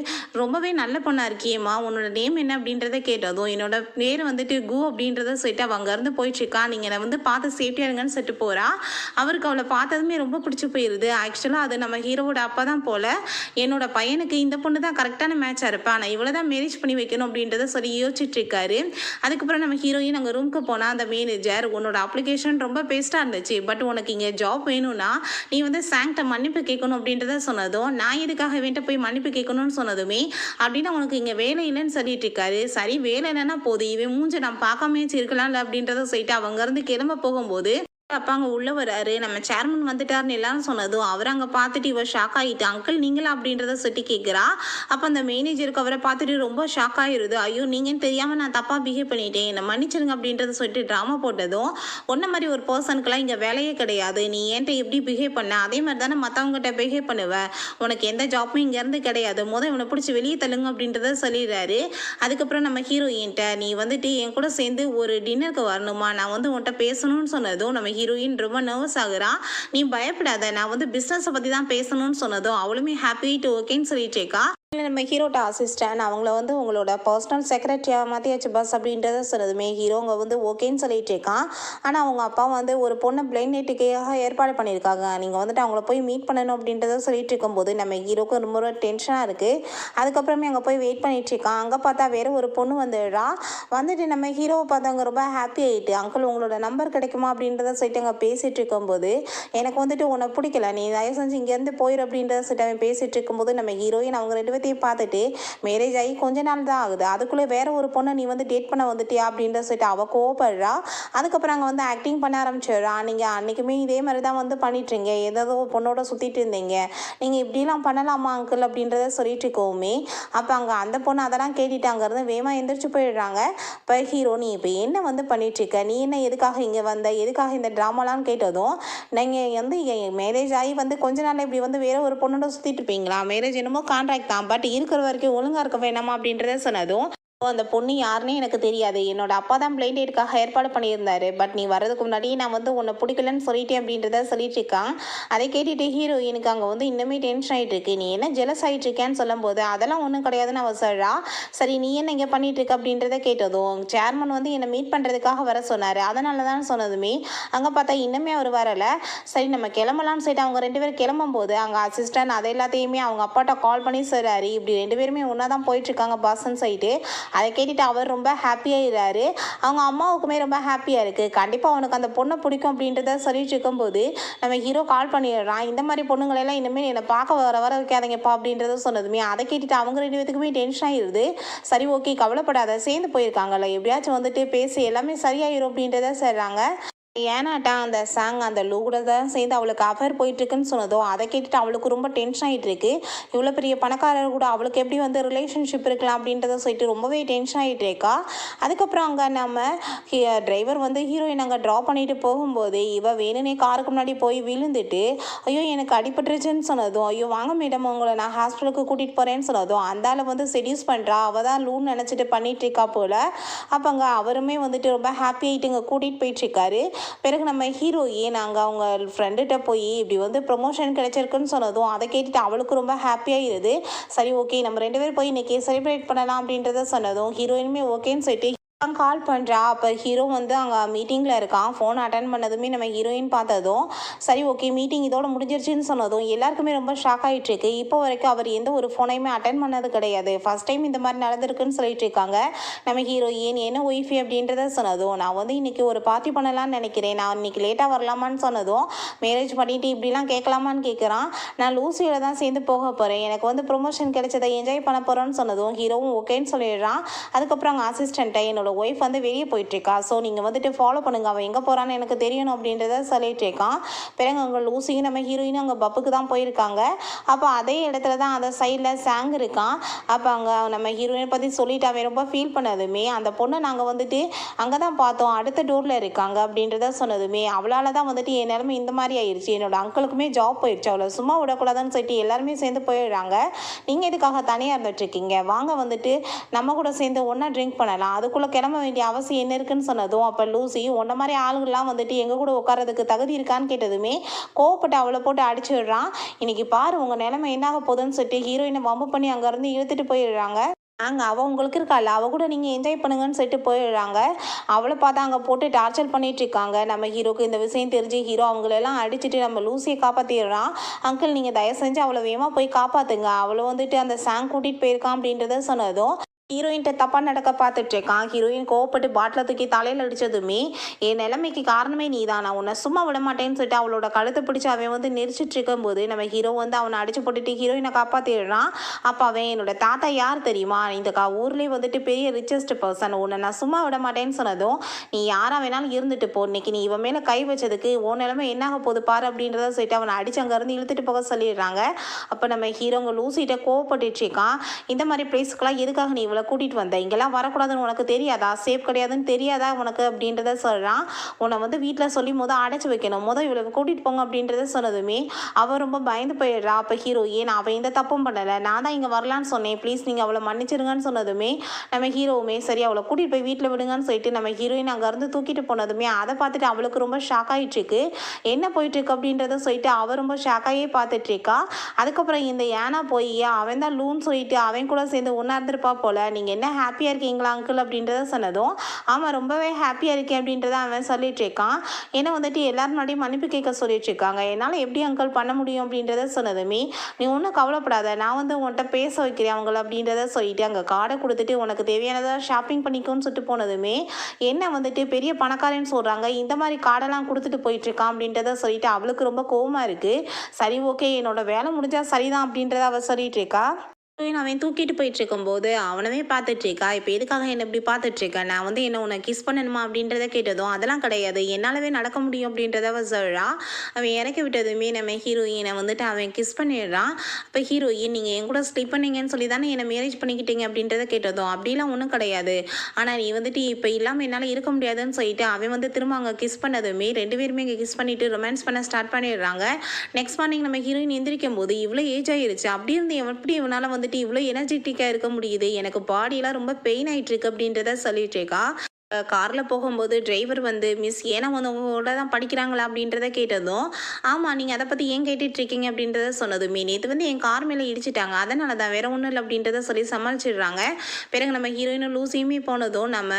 ரொம்பவே நல்ல பொண்ணாக இருக்கியேம்மா, உன்னோட நேம் என்ன அப்படின்றத கேட்டதும், என்னோட பேர் வந்துட்டு கு அப்படின்றத சொல்லிட்டு அவள் அங்கேருந்து போயிட்டுருக்கா. நீங்கள் வந்து பார்த்து சேஃப்டியாக இருங்கன்னு சொல்லிட்டு போகிறா. அவருக்கு அவளை பார்த்ததுமே ரொம்ப பிடிச்சி போயிடுது. ஆக்சுவலாக அது நம்ம ஹீரோவோட அப்பா தான் போல், என்னோட பையனுக்கு இந்த பொண்ணு தான் கரெக்டான மேட்சாக இருப்பா, நான் இவ்வளோ தான் மேரேஜ் பண்ணி வைக்கணும் அப்படின்றத சொல்லி யோசிச்சுட்டு இருக்காரு. அதுக்கப்புறம் நம்ம ஹீரோயின் அங்கே ரூமுக்கு போனால் அந்த மேனேஜர், உன்னோட அப்ளிகேஷன் ரொம்ப பேஸ்ட்டாக இருந்துச்சு, பட் உனக்கு இங்கே ஜாப் வேணும்னா நீ வந்து சாங்க்ட்ட மன்னிப்பு கேட்கணும் அப்படின்றத சொன்னதும், நான் எதுக்காக வேண்ட போய் மன்னிப்பு கேட்கணும்னு சொன்னதுமே, அப்படின்னா உனக்கு இங்கே வேலை இல்லைன்னு சொல்லிட்டு இருக்காரு. சரி வேலை இல்லைன்னா போதும், இவன் மூஞ்ச நான் பார்க்காமே இருக்கலாம்ல அப்படின்றத சொல்லிட்டு அவங்க இருந்து கிளம்ப போகும்போது அப்பா அங்கே உள்ள வராரு, நம்ம சேர்மன் வந்துட்டாருன்னு எல்லாரும் சொன்னதும் அவர் அங்கே பார்த்துட்டு இவ ஷாக் ஆகிட்டு, அங்கிள் நீங்களா அப்படின்றத சொல்லி கேட்குறா. அப்போ அந்த மேனேஜருக்கு அவரை பார்த்துட்டு ரொம்ப ஷாக் ஆகிருது. ஐயோ நீங்கன்னு தெரியாமல் நான் தப்பாக பிஹேவ் பண்ணிட்டேன், என்னை மன்னிச்சிருங்க அப்படின்றத சொல்லிட்டு ட்ராமா போட்டதும், ஒன்றை மாதிரி ஒரு பர்சனுக்கெல்லாம் இங்கே வேலையே கிடையாது, நீ என்கிட்ட எப்படி பிஹேவ் பண்ண அதே மாதிரி தானே மற்றவங்ககிட்ட பிஹேவ் பண்ணுவேன், உனக்கு எந்த ஜாப்பும் இங்கேருந்து கிடையாது, இவனை பிடிச்சி வெளியே தள்ளுங்க அப்படின்றத சொல்லிடுறாரு. அதுக்கப்புறம் நம்ம ஹீரோயின்ட்ட நீ வந்துட்டு என் கூட சேர்ந்து ஒரு டின்னருக்கு வரணுமா, நான் உன்கிட்ட பேசணும்னு சொன்னதும் நம்ம ஹீரோயின் ரொம்ப நர்வஸ் ஆகுறா. நீ பயப்படாத, நான் பிஸ்னஸை பற்றி தான் பேசணும்னு சொன்னதும் அவளுமே ஹாப்பி டு ஓகேன்னு சொல்லிட்டு இருக்கா. நம்ம ஹீரோட்ட அசிஸ்டன்ட் அவங்கள உங்களோட பர்சனல் செக்ரட்டரியாக மாற்றியாச்சு பஸ் அப்படின்றத சொன்னதுமே ஹீரோங்க ஓகேன்னு சொல்லிட்டு இருக்கான். ஆனால் அவங்க அப்பா ஒரு பொண்ணை பிளைண்ட் டேட்டுக்காக ஏற்பாடு பண்ணியிருக்காங்க, நீங்கள் அவங்கள போய் மீட் பண்ணணும் அப்படின்றத சொல்லிட்டு இருக்கும்போது நம்ம ஹீரோக்கு ரொம்ப டென்ஷனாக இருக்குது. அதுக்கப்புறமே அங்கே போய் வெயிட் பண்ணிட்டு இருக்கான். அங்கே பார்த்தா வேறு ஒரு பொண்ணு வந்துடுறா. வந்துட்டு நம்ம ஹீரோவை பார்த்தாங்க ரொம்ப ஹாப்பி ஆகிட்டு, அங்கிள் உங்களோட நம்பர் கிடைக்குமா அப்படின்றத சொல்லிட்டு அங்கே பேசிகிட்டு இருக்கும்போது, எனக்கு உன்னை பிடிக்கல, நீ தயவு செஞ்சு இங்கேருந்து போயிரு அப்படின்றத சொல்லிட்டு அவன் பேசிகிட்டு இருக்கும்போது நம்ம ஹீரோயின் அவங்க 2 பார்த்துட்டு மேரேஜ் ஆகி கொஞ்ச நாள் தான் ஆகுது, அதுக்குள்ளே வேற ஒரு பொண்ணை நீ டேட் பண்ண வந்துட்டியா அப்படின்ற சொல்லிட்டு அவள் கோவப்படுறா. அதுக்கப்புறம் அங்கே ஆக்டிங் பண்ண ஆரம்பிச்சிடுறா. நீங்கள் அன்றைக்குமே இதே மாதிரி தான் பண்ணிட்டுருங்க, ஏதோ பொண்ணோட சுற்றிட்டு இருந்தீங்க, நீங்கள் இப்படிலாம் பண்ணலாமா அங்கிள் அப்படின்றத சொல்லிட்டு இருக்கோமே. அப்போ அங்கே அந்த பொண்ணு அதெல்லாம் கேட்டுட்டு அங்கேருந்து வேகமாக எந்திரிச்சு போயிடுறாங்க. இப்போ ஹீரோ நீ இப்போ என்ன பண்ணிட்டுருக்க, நீ என்ன எதுக்காக இங்கே வந்த, எதுக்காக இந்த ட்ராமாலாம் கேட்டதும், நீங்கள் மேரேஜ் ஆகி கொஞ்ச நாள் இப்படி வேற ஒரு பொண்ணோட சுற்றிட்டு இருப்பீங்களா, மேரேஜ் என்னமோ கான்ட்ராக்ட் தான், பட் இருக்கிற வரைக்கும் ஒழுங்காக இருக்க வேணாமா அப்படின்றத சொன்னதும், அந்த பொண்ணு யாருன்னே எனக்கு தெரியாது, என்னோட அப்பா தான் பிளைண்ட் டேட்டுக்காக ஏற்பாடு பண்ணியிருந்தாரு, பட் நீ வர்றதுக்கு முன்னாடி நான் உன்னை பிடிக்கலன்னு சொல்லிட்டேன் அப்படின்றத சொல்லிட்டு இருக்கான். அதை கேட்டுட்டு ஹீரோயினுக்கு அங்கே இன்னுமே டென்ஷன் ஆகிட்டு இருக்கு. நீ என்ன ஜெலஸ் ஆகிட்டு இருக்கேன்னு சொல்லும் போது அதெல்லாம் ஒன்றும் கிடையாதுன்னு அவ சொல்றா. சரி நீ என்ன இங்கே பண்ணிட்டு இருக்க அப்படின்றத கேட்டதும், சேர்மன் என்னை மீட் பண்ணுறதுக்காக வர சொன்னார், அதனால தான் சொன்னதுமே அங்கே பார்த்தா இன்னுமே அவர் வரலை. சரி நம்ம கிளம்பலாம்னு சொல்லிட்டு அவங்க 2 பேரும் கிளம்பும் போது அங்கே அசிஸ்டன்ட் அதை எல்லாத்தையுமே அவங்க அப்பாட்ட கால் பண்ணி சொல்கிறாரு, இப்படி 2 பேருமே ஒன்றா தான் போயிட்டுருக்காங்க பாஸ்ன்னு சொல்லிட்டு. அதை கேட்டுட்டு அவர் ரொம்ப ஹாப்பியாகிறாரு. அவங்க அம்மாவுக்குமே ரொம்ப ஹாப்பியாக இருக்குது, கண்டிப்பாக அவனுக்கு அந்த பொண்ணை பிடிக்கும் அப்படின்றத சொல்லிட்டு இருக்கும்போது நம்ம ஹீரோ கால் பண்ணிடுறான். இந்த மாதிரி பொண்ணுங்களெல்லாம் இனிமேல் என்னை பார்க்க வர வைக்காதீங்கப்பா அப்படின்றத சொன்னதுமே அதை கேட்டுட்டு அவங்க 2 பேத்துக்குமே டென்ஷன் ஆகிடுது. சரி ஓகே கவலைப்படாத, சேர்ந்து போயிருக்காங்கல்ல, எப்படியாச்சும் பேசி எல்லாமே சரியாயிரும் அப்படின்றத சொல்கிறாங்க. ஏன்னாட்டா அந்த சாங் அந்த லூட தான் சேர்ந்து அவளுக்கு அஃபேர் போயிட்டுருக்குன்னு சொன்னதும் அதை கேட்டுட்டு அவளுக்கு ரொம்ப டென்ஷன் ஆகிட்டு இருக்கு. இவ்வளோ பெரிய பணக்காரர் கூட அவளுக்கு எப்படி ரிலேஷன்ஷிப் இருக்கலாம் அப்படின்றத சொல்லிட்டு ரொம்பவே டென்ஷன் ஆகிட்டு இருக்கா. அதுக்கப்புறம் அங்கே நம்ம டிரைவர் ஹீரோயின் அங்கே ட்ராப் பண்ணிட்டு போகும்போது இவ வேணுனே காருக்கு முன்னாடி போய் விழுந்துட்டு, ஐயோ எனக்கு அடிபட்டுருச்சுன்னு சொன்னதும், ஐயோ வாங்க மேடம் உங்களை நான் ஹாஸ்பிட்டலுக்கு கூட்டிகிட்டு போகிறேன்னு சொன்னதும் அந்த ஆளை செடியூஸ் பண்ணுறா, அவள் தான் லூன்னு நினச்சிட்டு பண்ணிட்டு இருக்கா போல். அப்போ அங்கே அவருமே ரொம்ப ஹாப்பி ஆகிட்டு இங்கே கூட்டிகிட்டு போயிட்டுருக்காரு. பிறகு நம்ம ஹீரோயின் அங்கே அவங்க ஃப்ரெண்டுகிட்ட போய் இப்படி ப்ரொமோஷன் கிடைச்சிருக்குன்னு சொன்னதும் அதை கேட்டுட்டு அவளுக்கு ரொம்ப ஹாப்பியாகிடுது. சரி ஓகே நம்ம 2 பேரும் போய் இன்றைக்கி செலிப்ரேட் பண்ணலாம் அப்படின்றத சொன்னதும் ஹீரோயினுமே ஓகேன்னு சொல்லிட்டு கால் பண்ணுறா. அப்போ ஹீரோ அங்கே மீட்டிங்கில் இருக்கான். ஃபோன் அட்டன் பண்ணதுமே நம்ம ஹீரோயின் பார்த்ததும் சரி ஓகே மீட்டிங் இதோட முடிஞ்சிருச்சுன்னு சொன்னதும் எல்லாருக்குமே ரொம்ப ஷாக் ஆகிட்டு இருக்கு. இப்போ வரைக்கும் அவர் எந்த ஒரு ஃபோனையுமே அட்டன் பண்ணது கிடையாது, ஃபர்ஸ்ட் டைம் இந்த மாதிரி நடந்திருக்குன்னு சொல்லிட்டு இருக்காங்க. நம்ம ஹீரோயின் என்ன ஒய்ஃபி அப்படின்றத சொன்னதும், நான் இன்னைக்கு ஒரு பார்ட்டி பண்ணலான்னு நினைக்கிறேன், நான் இன்னைக்கு லேட்டாக வரலாமான்னு சொன்னதும், மேரேஜ் பண்ணிட்டு இப்படிலாம் கேட்கலாமான்னு கேட்குறான். நான் லூசியோட தான் சேர்ந்து போக போகிறேன், எனக்கு ப்ரொமோஷன் கிடைச்சதை என்ஜாய் பண்ண போகிறோன்னு சொன்னதும் ஹீரோவும் ஓகேன்னு சொல்லிடுறான். அதுக்கப்புறம் அங்கே அசிஸ்டண்ட்டை என்னோட ஒய்ஃப் வெளியே போயிட்டுருக்கா, ஸோ நீங்கள் ஃபாலோ பண்ணுங்கள், அவன் எங்கே போகிறான்னு எனக்கு தெரியணும் அப்படின்றத சொல்லிட்டு இருக்கான். பிறகு அங்கே லூசியும் நம்ம ஹீரோயினும் அங்கே பப்புக்கு தான் போயிருக்காங்க. அப்போ அதே இடத்துல தான் அந்த சைடில் சாங் இருக்கான். அப்போ அங்கே நம்ம ஹீரோயினை பற்றி சொல்லிட்டு அவன் ரொம்ப ஃபீல் பண்ணதுமே அந்த பொண்ணை நாங்கள் அங்கே தான் பார்த்தோம், அடுத்த டோரில் இருக்காங்க அப்படின்றத சொன்னதுமே அவளால் தான் என் நிலைமை இந்த மாதிரி ஆயிடுச்சு, என்னோட அங்கிளுக்குமே ஜாப் போயிடுச்சு, அவளை சும்மா விடக்கூடாதுன்னு சொல்லிட்டு எல்லாருமே சேர்ந்து போயிடுறாங்க. நீங்கள் எதுக்காக தனியாக இருந்துட்டுருக்கீங்க, வாங்க நம்ம கூட சேர்ந்து ஒன்றா ட்ரிங்க் பண்ணலாம், அதுக்குள்ளே கிளம்ப வேண்டிய அவசியம் என்ன இருக்குன்னு சொன்னதும் அப்போ லூசி உன்ன மாதிரி ஆளுங்கள்லாம் எங்கள் கூட உட்காரதுக்கு தகுதி இருக்கான்னு கேட்டதுமே கோவப்பட்டு அவளை போட்டு அடிச்சு விடுறான். இன்னைக்கு பாரு உங்கள் நிலைமை என்னாக போகுதுன்னு சொல்லிட்டு ஹீரோயினை வம்பு பண்ணி அங்கேருந்து இழுத்துட்டு போயிடுறாங்க. அவள் உங்களுக்கு இருக்காள், அவள் கூட நீங்கள் என்ஜாய் பண்ணுங்கன்னு சொல்லிட்டு போயிடுறாங்க. அவளை பார்த்தா அங்கே போட்டு டார்ச்சர் பண்ணிட்டு இருக்காங்க. நம்ம ஹீரோக்கு இந்த விஷயம் தெரிஞ்சு ஹீரோ அவங்களெல்லாம் அடிச்சுட்டு நம்ம லூசியை காப்பாற்றிடுறான். அங்கிள் நீங்கள் தயவு செஞ்சு அவளை வேகமாக போய் காப்பாற்றுங்க, அவளை அந்த சாங் கூட்டிகிட்டு போயிருக்கான் அப்படின்றத சொன்னதும் ஹீரோயின்ட்ட தப்பா நடக்க பார்த்துட்டு இருக்கான். ஹீரோயின் கோவப்பட்டு பாட்டில தூக்கி தலையில அடிச்சதுமே, "என் நிலைமைக்கு காரணமே நீதான். நான் உன்ன சும்மா விட மாட்டேன்னு" சொல்லிட்டு அவளோட கழுத்த பிடிச்சு அவன் வந்து நெரிச்சிட்டு இருக்கும்போது, நம்ம ஹீரோ வந்து அவன அடிச்சு போட்டுட்டு ஹீரோயின காப்பாத்திடுறான். அப்ப அவன், "என்னோட தாத்தா யார் தெரியுமா? இந்த ஊர்லயே வந்துட்டு பெரிய ரிச்சஸ்ட் பெர்சன். உன்ன நான் சும்மா விட மாட்டேன்னு சொன்னதும், நீ யாரா வேணாலும் இருந்துட்டு போ. இன்னைக்கு நீ இவன் மேல கை வச்சதுக்கு உன் நிலைமை என்னாக போகுது பாரு" அப்படின்றத சொல்லிட்டு அவன அடிச்சு அங்கருந்து இழுத்துட்டு போக சொல்லிடுறாங்க. அப்ப நம்ம ஹீரோங்க லூசிட்ட கோவப்பட்டுட்டு இருக்கான். "இந்த மாதிரி பிளேஸ்க்குலாம் எதுக்காக நீ இவள கூட்டிட்டு வந்த? இங்கெல்லாம் வரக்கூடாதுன்னு உனக்கு தெரியாதா? சேஃப் கிடையாதுன்னு தெரியாதா உனக்கு?" அப்படின்றத சொல்றான். "உன்னை வந்து வீட்ல சொல்லி அடைச்சு வைக்கணும். இவள கூட்டிட்டு போங்க" அப்படின்றத சொன்னதுமே அவ ரொம்ப பயந்து போயிடுறா. அப்ப ஹீரோ, "ஏன் அவ எந்த தப்பும் பண்ணல. நான் தான் இங்க வரலான்னு சொன்னேன். ப்ளீஸ் நீங்க அவளை மன்னிச்சிருங்கன்னு" சொன்னதுமே நம்ம ஹீரோவுமே, "சரி அவளை கூட்டிட்டு போய் வீட்ல விடுங்கன்னு" சொல்லிட்டு நம்ம ஹீரோயின் அங்கேருந்து தூக்கிட்டு போனதுமே அதை பார்த்துட்டு அவளுக்கு ரொம்ப ஷாக் ஆயிட்டு இருக்கு. என்ன போயிட்டு இருக்கு அப்படின்றத சொல்லிட்டு அவ ரொம்ப ஷாக்காயே பார்த்துட்டு இருக்கா. அதுக்கப்புறம் இந்த ஏனா போய் அவன் தான் லூன்னு சொல்லிட்டு அவன் கூட சேர்ந்து ஒன்றா இருந்திருப்பா போல. "நீங்கள் என்ன ஹாப்பியாக இருக்கீங்களா அங்கிள்?" அப்படின்றத சொன்னதும், "ஆமாம் ரொம்பவே ஹாப்பியாக இருக்கேன்" அப்படின்றத அவன் சொல்லிட்டு இருக்கான். ஏன்னா வந்துட்டு எல்லாரும் முன்னாடியும் மன்னிப்பு கேட்க சொல்லிட்டு இருக்காங்க. "என்னால் எப்படி அங்கிள் பண்ண முடியும்" அப்படின்றத சொன்னதுமே, "நீ ஒன்றும் கவலைப்படாத, நான் வந்து உன்கிட்ட பேச வைக்கிறேன் அவங்கள" அப்படின்றத சொல்லிட்டு அங்கே கார்டை கொடுத்துட்டு, "உனக்கு தேவையானதை ஷாப்பிங் பண்ணிக்கோன்னு" சொல்லிட்டு போனதுமே, என்ன வந்துட்டு பெரிய பணக்காரன்னு சொல்கிறாங்க, இந்த மாதிரி கார்டெல்லாம் கொடுத்துட்டு போயிட்டுருக்கான் அப்படின்றத சொல்லிட்டு அவளுக்கு ரொம்ப கோவமாக இருக்குது. சரி ஓகே, என்னோட வேலை முடிஞ்சா சரிதான் அப்படின்றத அவள் சொல்லிட்டு இருக்கா. அவன் தூக்கிட்டு போயிட்டு இருக்கும்போது அவனவே பார்த்துட்டு இருக்கா. "இப்போ எதுக்காக என்ன இப்படி பார்த்துட்டு இருக்க? நான் வந்து என்ன உன்னை கிஸ் பண்ணணுமா?" அப்படின்றத கேட்டதும், "அதெல்லாம் கிடையாது, என்னாலவே நடக்க முடியும்" அப்படின்றத அவ சொல்றா. அவன் இறக்கி விட்டதுமே நம்ம ஹீரோயினை வந்துட்டு அவன் கிஸ் பண்ணிடுறான். அப்போ ஹீரோயின், "நீங்கள் என் கூட ஸ்லீப் பண்ணீங்கன்னு சொல்லி தானே என்னை மேரேஜ் பண்ணிக்கிட்டீங்க" அப்படின்றத கேட்டதும், "அப்படிலாம் ஒன்றும் கிடையாது. ஆனால் நீ வந்துட்டு இப்போ இல்லாமல் என்னால் இருக்க முடியாதுன்னு" சொல்லிட்டு அவன் வந்து திரும்ப அங்கே கிஸ் பண்ணதுமே 2 பேருமே இங்கே கிஸ் பண்ணிட்டு ரொமான்ஸ் பண்ண ஸ்டார்ட் பண்ணிடுறாங்க. நெக்ஸ்ட் மார்னிங் நம்ம ஹீரோயின் எந்திரிக்கும் போது இவ்வளோ ஏஜ் ஆயிருச்சு. அப்படி இருந்து எப்படி இவனால் வந்துட்டு இவ்வளோ எனர்ஜெட்டிக்காக இருக்க முடியுது? எனக்கு பாடியெல்லாம் ரொம்ப பெயின் ஆயிட்டு இருக்கு அப்படின்றத சொல்லிட்டு இருக்கா. காரில் போகும்போது டிரைவர் வந்து, "மிஸ் ஏன்னா வந்து உங்களோட தான் படிக்கிறாங்களா?" அப்படின்றத கேட்டதும், "ஆமாம், நீங்கள் அதை பற்றி ஏன் கேட்டுட்ருக்கீங்க" அப்படின்றத சொன்னதுமே, "நேற்று வந்து என் கார் மேலே இடிச்சிட்டாங்க, அதனால தான், வேற ஒன்றும் இல்லை" அப்படின்றத சொல்லி சமாளிச்சிடுறாங்க. பிறகு நம்ம ஹீரோயினும் லூசியுமே போனதும் நம்ம,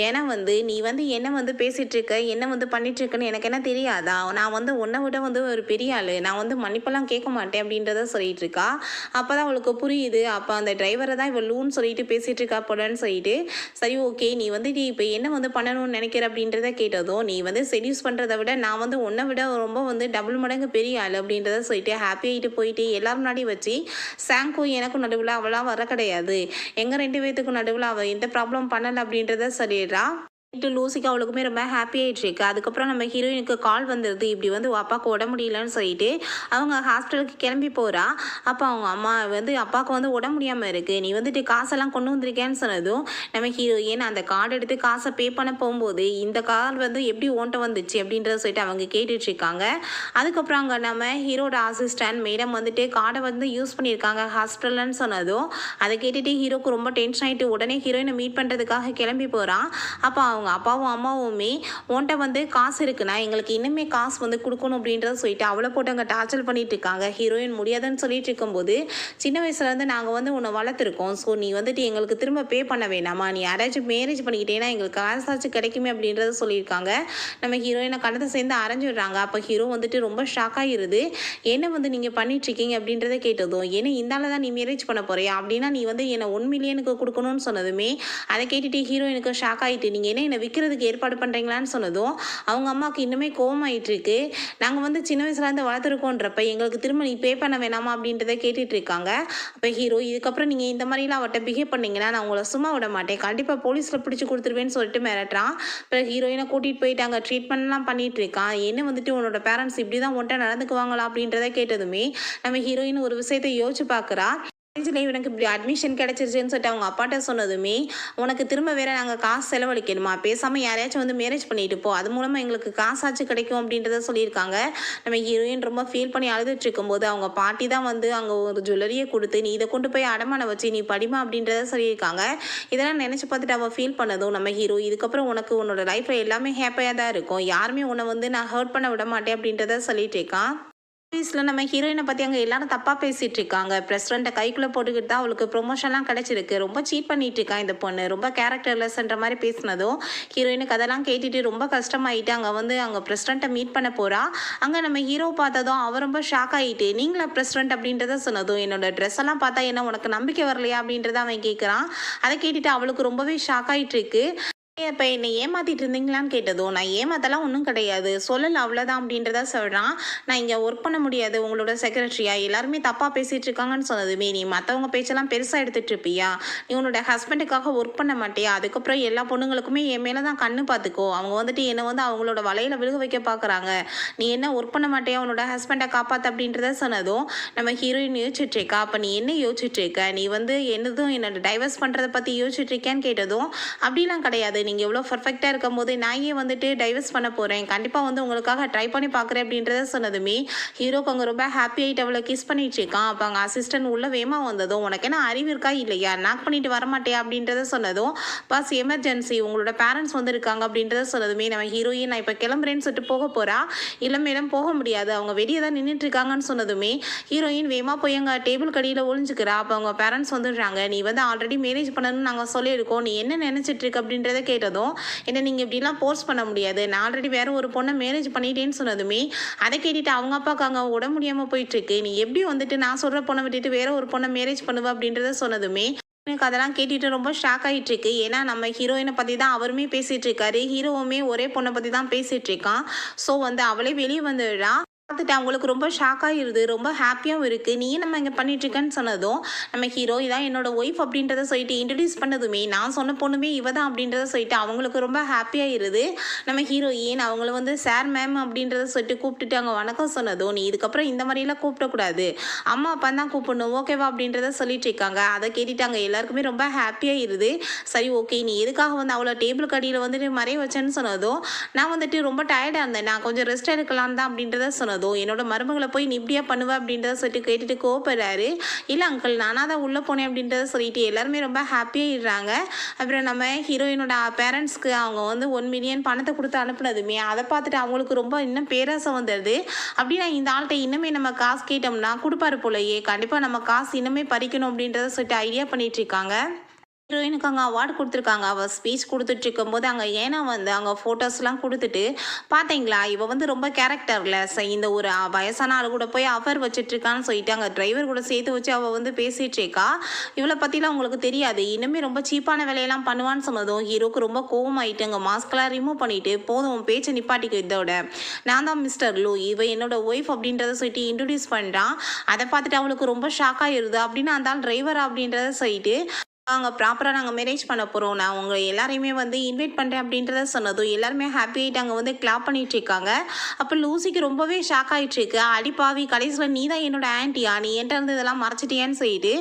"ஏன்னா வந்து நீ வந்து என்ன வந்து பேசிகிட்ருக்க, என்ன வந்து பண்ணிகிட்ருக்குன்னு எனக்கு என்ன தெரியாதா? நான் வந்து உன்னை விட வந்து ஒரு பெரிய ஆள், நான் வந்து மன்னிப்பெல்லாம் கேட்க மாட்டேன்" அப்படின்றத சொல்லிட்டு இருக்கா. அப்போ தான் அவளுக்கு புரியுது, அப்போ அந்த டிரைவரை தான் இவள் லூன்னு சொல்லிட்டு பேசிகிட்டு இருக்கா போலன்னு சொல்லிட்டு, "சரி ஓகே, நீ வந்து நீ இப்போ என்ன வந்து பண்ணணும்னு நினைக்கிற" அப்படின்றத கேட்டதும், "நீ வந்து செடியூஸ் பண்ணுறதை விட நான் வந்து உன்னை விட ரொம்ப வந்து டபுள் மடங்கு பெரிய ஆள்" அப்படின்றத சொல்லிட்டு ஹாப்பி ஆகிட்டு போயிட்டு எல்லாரும் முன்னாடி வச்சு, "சாங்க்கும் எனக்கும் நடுவில் அவளாம் வர கிடையாது, எங்கள் 2 பேத்துக்கும் நடுவில் அவள் எந்த ப்ராப்ளம் பண்ணலை" அப்படின்றத சொல்லிடுறா. லூசிக்கு அவளுக்குமே ரொம்ப ஹாப்பி ஆயிட்டு இருக்கு. அதுக்கப்புறம் நம்ம ஹீரோயினுக்கு கால் வந்துடுது, இப்படி வந்து அப்பாவுக்கு உடம்பு முடியலன்னு சொல்லிட்டு அவங்க ஹாஸ்பிட்டலுக்கு கிளம்பி போகிறா. அப்போ அவங்க அம்மா வந்து, "அப்பாவுக்கு வந்து உடம்பு முடியாமல் இருக்குது, நீ வந்துட்டு காசெல்லாம் கொண்டு வந்திருக்கேன்னு" சொன்னதும் நம்ம ஹீரோயின் அந்த கார்டு எடுத்து காசை பே பண்ண போகும்போது, "இந்த கார்டு வந்து எப்படி ஓன்ட்ட வந்துச்சு" அப்படின்றத சொல்லிட்டு அவங்க கேட்டுட்ருக்காங்க. அதுக்கப்புறம் அங்கே நம்ம ஹீரோட அசிஸ்டன்ட் மேடம் வந்துட்டு கார்டை வந்து யூஸ் பண்ணியிருக்காங்க ஹாஸ்பிட்டல்னு சொன்னதும், அதை கேட்டுட்டு ஹீரோக்கு ரொம்ப டென்ஷன் ஆகிட்டு உடனே ஹீரோயினை மீட் பண்ணுறதுக்காக கிளம்பி போகிறான். அப்போ அவங்க அப்பாவும் அம்மாவுமே, "உன்ட்ட வந்து காசு இருக்குண்ணா, எங்களுக்கு இன்னுமே காசு வந்து கொடுக்கணும்" அப்படின்றத சொல்லிட்டு அவளை போட்டு அங்கே டார்ச்சர் பண்ணிட்டு இருக்காங்க. ஹீரோயின் முடியாதுன்னு சொல்லிட்டு இருக்கும்போது, "சின்ன வயசுலேருந்து நாங்கள் வந்து உன்னை வளர்த்துருக்கோம், ஸோ நீ வந்துட்டு எங்களுக்கு திரும்ப பே பண்ண வேணாமா, நீ யாராச்சும் மேரேஜ் பண்ணிக்கிட்டேன்னா எங்களுக்கு காசாச்சும் கிடைக்குமே" அப்படின்றத சொல்லியிருக்காங்க. நம்ம ஹீரோயினை கணத்தை சேர்ந்து அரைஞ்சிடுறாங்க. அப்போ ஹீரோ வந்துட்டு ரொம்ப ஷாக் ஆகிருது. "என்ன வந்து நீங்கள் பண்ணிட்டுருக்கீங்க" அப்படின்றத கேட்டதும், "ஏன்னா இந்தால தான் நீ மேரேஜ் பண்ண போறியா, அப்படின்னா நீ வந்து என்னை 1 மில்லியனுக்கு கொடுக்கணும்னு" சொன்னதுமே அதை கேட்டுட்டு ஹீரோயினுக்கு ஷாக் ஆகிட்டு, "நீங்கள் என்ன விற்கிறதுக்கு ஏற்பாடு பண்ணுறீங்களான்னு" சொன்னதும் அவங்க அம்மாவுக்கு இன்னுமே கோவமாயிட்டு இருக்கு. "நாங்கள் வந்து சின்ன வயசுலேருந்து வளர்த்துருக்கோன்றப்ப எங்களுக்கு திரும்ப நீ பே பண்ண வேணாமா" அப்படின்றத கேட்டுட்டு இருக்காங்க. அப்போ ஹீரோ, "இதுக்கப்புறம் நீங்கள் இந்த மாதிரிலாம் அவட்ட பிஹேவ் பண்ணீங்கன்னா நான் உங்களை சும்மா விட மாட்டேன், கண்டிப்பாக போலீஸில் பிடிச்சி கொடுத்துருவேன்னு" சொல்லிட்டு மிரட்டுறான். அப்புறம் ஹீரோயினை கூட்டிகிட்டு போயிட்டு அங்கே ட்ரீட்மெண்ட்லாம் பண்ணிட்டு இருக்கான். "என்ன வந்துட்டு உன்னோட பேரண்ட்ஸ் இப்படி தான் உன்ட்ட நடந்துக்குவாங்களா" அப்படின்றத கேட்டதுமே நம்ம ஹீரோயின் ஒரு விஷயத்தை யோசிச்சு பார்க்குறா. காலேஜில் இவனுக்கு இப்படி அட்மிஷன் கிடச்சிருச்சுன்னு சொல்லிட்டு அவங்க அப்பாட்ட சொன்னதுமே, "உனக்கு திரும்ப வேற நாங்கள் காசு செலவழிக்கணுமா, பேசாமல் யாரையாச்சும் வந்து மேரேஜ் பண்ணிட்டு போ, அது மூலமாக எங்களுக்கு காசாச்சும் கிடைக்கும்" அப்படின்றத சொல்லியிருக்காங்க. நம்ம ஹீரோயின் ரொம்ப ஃபீல் பண்ணி அழுதுட்டு இருக்கும்போது அவங்க பாட்டி தான் வந்து அங்கே ஒரு ஜுவல்லரியை கொடுத்து, "நீ இதை கொண்டு போய் அடமானம் வச்சு நீ படிமா" அப்படின்றத சொல்லியிருக்காங்க. இதெல்லாம் நினச்சி பார்த்துட்டு அவள் ஃபீல் பண்ணதும் நம்ம ஹீரோ, "இதுக்கப்புறம் உனக்கு உன்னோட லைஃப்பில் எல்லாமே ஹாப்பியாக தான் இருக்கும், யாருமே உன்னை வந்து நான் ஹர்ட் பண்ண விட மாட்டேன்" அப்படின்றத சொல்லிட்டு இருக்கான். ஆஃபீஸில் நம்ம ஹீரோயினை பற்றி அங்கே எல்லாரும் தப்பாக பேசிகிட்டு இருக்காங்க. பிரசிடெண்ட்டை கைக்குள்ளே போட்டுக்கிட்டு தான் அவளுக்கு ப்ரொமோஷன்லாம் கிடச்சிருக்கு. ரொம்ப சீட் பண்ணிட்டு இருக்கா இந்த பொண்ணு, ரொம்ப கேரக்டர்லெஸ்ன்ற மாதிரி பேசினதும் ஹீரோயினுக்கு அதெல்லாம் கேட்டுட்டு ரொம்ப கஷ்டமாயிட்டு அங்கே பிரசிடெண்ட்டை மீட் பண்ண போகிறா. அங்கே நம்ம ஹீரோ பார்த்ததும் அவ ரொம்ப ஷாக் ஆகிட்டு, நீங்களா பிரசிடெண்ட் அப்படின்றத சொன்னதும், என்னோட ட்ரெஸ் எல்லாம் பார்த்தா என்ன உனக்கு நம்பிக்கை வரலையா அப்படின்றத அவன் கேட்குறான். அதை கேட்டுட்டு அவளுக்கு ரொம்பவே ஷாக் ஆகிட்டு இருக்கு. இப்போ என்னை ஏமாத்திட்டு இருந்தீங்களான்னு கேட்டதும், நான் ஏமாத்தலாம் ஒன்றும் கிடையாது, சொல்லலை அவ்வளோதான் அப்படின்றத சொல்கிறான். நான் இங்கே ஒர்க் பண்ண முடியாது உங்களோட செக்ரட்டரியா, எல்லாருமே தப்பாக பேசிகிட்டு இருக்காங்கன்னு சொன்னதுமே, நீ மற்றவங்க பேச்செல்லாம் பெருசாக எடுத்துகிட்டு இருப்பியா, நீ உன்னோட ஹஸ்பண்டுக்காக ஒர்க் பண்ண மாட்டியா, அதுக்கப்புறம் எல்லா பொண்ணுங்களுக்குமே என் மேலே தான் கண்ணு பார்த்துக்கோ, அவங்க வந்துட்டு என்னை அவங்களோட வலையில் விழுக வைக்க பார்க்குறாங்க, நீ என்ன ஒர்க் பண்ண மாட்டியா உன்னோட ஹஸ்பண்டை காப்பாற்று அப்படின்றத சொன்னதும் நம்ம ஹீரோயின் யோசிச்சுட்ருக்கா. அப்போ நீ என்ன யோசிச்சுட்ருக்க, நீ என்னதும் என்னோட டைவர்ஸ் பண்ணுறதை பற்றி யோசிச்சுட்ருக்கேன்னு கேட்டதும், அப்படிலாம் கிடையாது, நீங்கள் எவ்வளோ பர்ஃபெக்டாக இருக்கும் போது நான் ஏன் டைவர்ஸ் பண்ண போகிறேன், கண்டிப்பாக உங்களுக்காக ட்ரை பண்ணி பார்க்குறேன் அப்படின்றத சொன்னதுமே ஹீரோக்கு அங்கே ரொம்ப ஹாப்பி ஆகிட்டு அவளை கிஸ் பண்ணிட்டு இருக்கான். அப்போ அங்கே அசிஸ்டன்ட் உள்ள வேகமாக வந்ததும், உனக்கு என்ன அறிவு இருக்கா இல்லையா, நாக் பண்ணிட்டு வரமாட்டேயா அப்படின்றத சொன்னதும், பாஸ் எமர்ஜென்சி உங்களோட பேரண்ட்ஸ் இருக்காங்க அப்படின்றத சொன்னதுமே நம்ம ஹீரோயின் நான் இப்போ கிளம்புறேன்னு சொல்லிட்டு போக போகிறா. இல்லை மேடம் போக முடியாது, அவங்க வெளியே தான் நின்றுட்டு இருக்காங்கன்னு சொன்னதுமே ஹீரோயின் வேகமாக போய் அங்கே டேபிள் கடியில் ஒளிஞ்சுக்கிறா. அப்போ அவங்க பேரண்ட்ஸ் வந்துடுறாங்க. நீ ஆல்ரெடி மேரேஜ் பண்ணணும்னு நாங்கள் சொல்லியிருக்கோம், நீ என்ன நினச்சிட்டு இருக்க அப்படின்றத கேட்டதும், என்ன நீங்கள் இப்படிலாம் போர்ஸ் பண்ண முடியாது, நான் ஆல்ரெடி வேறு ஒரு பொண்ணை மேரேஜ் பண்ணிட்டேன்னு சொன்னதுமே அதை கேட்டுட்டு அவங்க அப்பாவுக்கு அங்கே உடம்பு முடியாமல் போயிட்டுருக்கு. நீ எப்படி நான் சொல்கிற பொண்ணை விட்டுட்டு வேற ஒரு பொண்ணை மேரேஜ் பண்ணுவ அப்படின்றத சொன்னதுமே எனக்கு அதெல்லாம் கேட்டுட்டு ரொம்ப ஷாக் ஆகிட்டு இருக்கு. ஏன்னா நம்ம ஹீரோயினை பற்றி தான் அவருமே பேசிகிட்டு இருக்காரு, ஹீரோவுமே ஒரே பொண்ணை பற்றி தான் பேசிகிட்டு இருக்கான். ஸோ அவளே வெளியே வந்துடுறா. பார்த்துட்டு அவங்களுக்கு ரொம்ப ஷாக் ஆகிடுது, ரொம்ப ஹாப்பியாகவும் இருக்குது. நீ நம்ம இங்கே பண்ணிட்டுருக்கேன்னு சொன்னதும் நம்ம ஹீரோ இதான் என்னோட ஒய்ஃப் அப்படின்றத சொல்லிட்டு இன்ட்ரடியூஸ் பண்ணதுமே, நான் சொன்ன பொண்ணுமே இவ தான் அப்படின்றத சொல்லிட்டு அவங்களுக்கு ரொம்ப ஹாப்பியாகிடுது. நம்ம ஹீரோயின் அவங்கள சார் மேம் அப்படின்றத சொல்லிட்டு கூப்பிட்டுட்டு அங்கே வணக்கம் சொன்னதும், நீ இதுக்கப்புறம் இந்த மாதிரிலாம் கூப்பிடக்கூடாது, அம்மா அப்பா தான் கூப்பிடணும் ஓகேவா அப்படின்றத சொல்லிட்டு இருக்காங்க. அதை கேட்டுட்டு அங்கே எல்லாருக்குமே ரொம்ப ஹாப்பியாகிடுது. சரி ஓகே, நீ எதுக்காக அவ்வளோ டேபிள் கடியில் மறைய வச்சேன்னு சொன்னதும், நான் ரொம்ப டயர்டாக இருந்தேன், நான் கொஞ்சம் ரெஸ்ட் எடுக்கலாம் தான் அப்படின்றத சொன்னதும், என்னோட மருமகளை போய் நீ இப்படியா பண்ணுவ அப்படின்றத சொல்லிட்டு கேட்டுட்டு கோவப்படுறாரு. இல்லை அங்கிள் நானாக தான் உள்ளே போனேன் அப்படின்றத சொல்லிட்டு எல்லாருமே ரொம்ப ஹாப்பியாகிடுறாங்க. அப்புறம் நம்ம ஹீரோயினோட பேரண்ட்ஸ்க்கு அவங்க 1 மில்லியன் பணத்தை கொடுத்து அனுப்புனதுமே அதை பார்த்துட்டு அவங்களுக்கு ரொம்ப இன்னும் பேராசை வந்துடுது. அப்படின்னா இந்த ஆள்கிட்ட இன்னுமே நம்ம காசு கேட்டோம்னா கொடுப்பாரு போலையே, கண்டிப்பாக நம்ம காசு இன்னுமே பறிக்கணும் அப்படின்றத சொல்லிட்டு ஐடியா பண்ணிட்டு இருக்காங்க. ஹீரோயினுக்கு அங்கே அவார்டு கொடுத்துருக்காங்க. அவள் ஸ்பீச் கொடுத்துட்டு இருக்கும்போது அங்கே ஏன்னா அங்கே ஃபோட்டோஸ்லாம் கொடுத்துட்டு, பார்த்தீங்களா இவ ரொம்ப கேரக்டர்லெஸ், இந்த ஒரு வயசான ஆள் கூட போய் அஃபர் வச்சுட்ருக்கான்னு சொல்லிட்டு அங்கே டிரைவர் கூட சேர்த்து வச்சு அவள் பேசிகிட்டு இருக்கா. இவளை பற்றிலாம் உங்களுக்கு தெரியாது, இன்னுமே ரொம்ப சீப்பான வேலையெல்லாம் பண்ணுவான்னு சொன்னதும் ஹீரோக்கு ரொம்ப கோவமாயிட்டு அங்கே மாஸ்கெலாம் ரிமூவ் பண்ணிவிட்டு, போதும் பேச்சை நிப்பாட்டிக்கு, இதோட நான் தான் மிஸ்டர் லூ, இவ என்னோட ஒய்ஃப் அப்படின்றத சொல்லிட்டு இன்ட்ரடியூஸ் பண்ணுறான். அதை பார்த்துட்டு அவளுக்கு ரொம்ப ஷாக் ஆகிடுது. அப்படின்னு அந்த ஆள் டிரைவர் அப்படின்றத சொல்லிட்டு அங்கே ப்ராப்பராக நாங்கள் மேரேஜ் பண்ண போகிறோம், நான் உங்கள் எல்லாரையுமே இன்வைட் பண்ணுறேன் அப்படின்றத சொன்னதும் எல்லாருமே ஹாப்பி ஆகிட்டு அங்கே கிளாப் பண்ணிட்டு இருக்காங்க. அப்போ லூசிக்கு ரொம்பவே ஷாக் ஆகிட்டுருக்கு. அடிப்பாவி கடைசியில் நீ தான் என்னோட ஆன்ட்டியா, நீ என்கிட்ட இதெல்லாம் மறைச்சிட்டியான்னு சொல்லிட்டு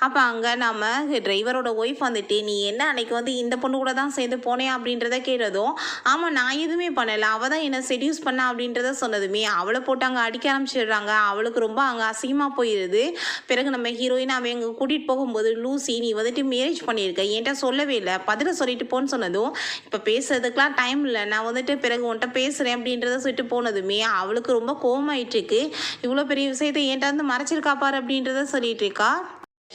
அப்போ அங்கே நம்ம டிரைவரோட ஒய்ஃப் நீ என்ன அன்னைக்கு இந்த பொண்ணு கூட தான் சேர்ந்து போனேன் அப்படின்றத கேட்டதும், ஆமாம் நான் எதுவுமே பண்ணலை, அவள் தான் என்னை செடியூஸ் பண்ண அப்படின்றத சொன்னதுமே அவளை போட்டு அங்கே அடிக்க ஆரம்பிச்சிடுறாங்க. அவளுக்கு ரொம்ப அங்கே அசிங்கமாக போயிடுது. பிறகு நம்ம ஹீரோயின் அவன் அங்கே கூட்டிகிட்டு போகும்போது, லூசி நீ மேரேஜ் பண்ணியிருக்க, என்கிட்ட சொல்லவே இல்லை, பதில சொல்லிட்டு போன்னு சொன்னதும், இப்போ பேசுறதுக்கெலாம் டைம் இல்லை, நான் பிறகு உன்கிட்ட பேசுகிறேன் அப்படின்றத சொல்லிட்டு போனதுமே அவளுக்கு ரொம்ப கோவமாயிட்டு இருக்கு. இவ்வளோ பெரிய விஷயத்தை என்கிட்ட மறைச்சிருக்கா பாரு அப்படின்றத சொல்லிட்டு இருக்கா.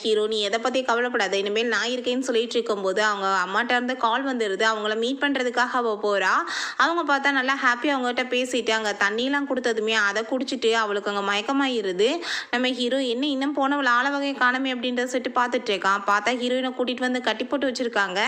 ஹீரோ நீ எதை பற்றி கவலைப்படாத, இனிமேல் நான் இருக்கேன்னு சொல்லிட்டு இருக்கும்போது அவங்க அம்மாட்ட கால் வந்துடுது. அவங்கள மீட் பண்ணுறதுக்காக அவள் போகிறா. அவங்க பார்த்தா நல்லா ஹாப்பியாக அவங்ககிட்ட பேசிட்டு அங்கே தண்ணியெலாம் கொடுத்ததுமே அதை குடிச்சிட்டு அவளுக்கு அங்கே மயக்கமாயிருது. நம்ம ஹீரோ என்ன இன்னும் போனவள் ஆள வகை காணமே அப்படின்றத சொல்லிட்டு பார்த்துட்டு இருக்கான். பார்த்தா ஹீரோயினை கூட்டிகிட்டு கட்டி போட்டு வச்சுருக்காங்க.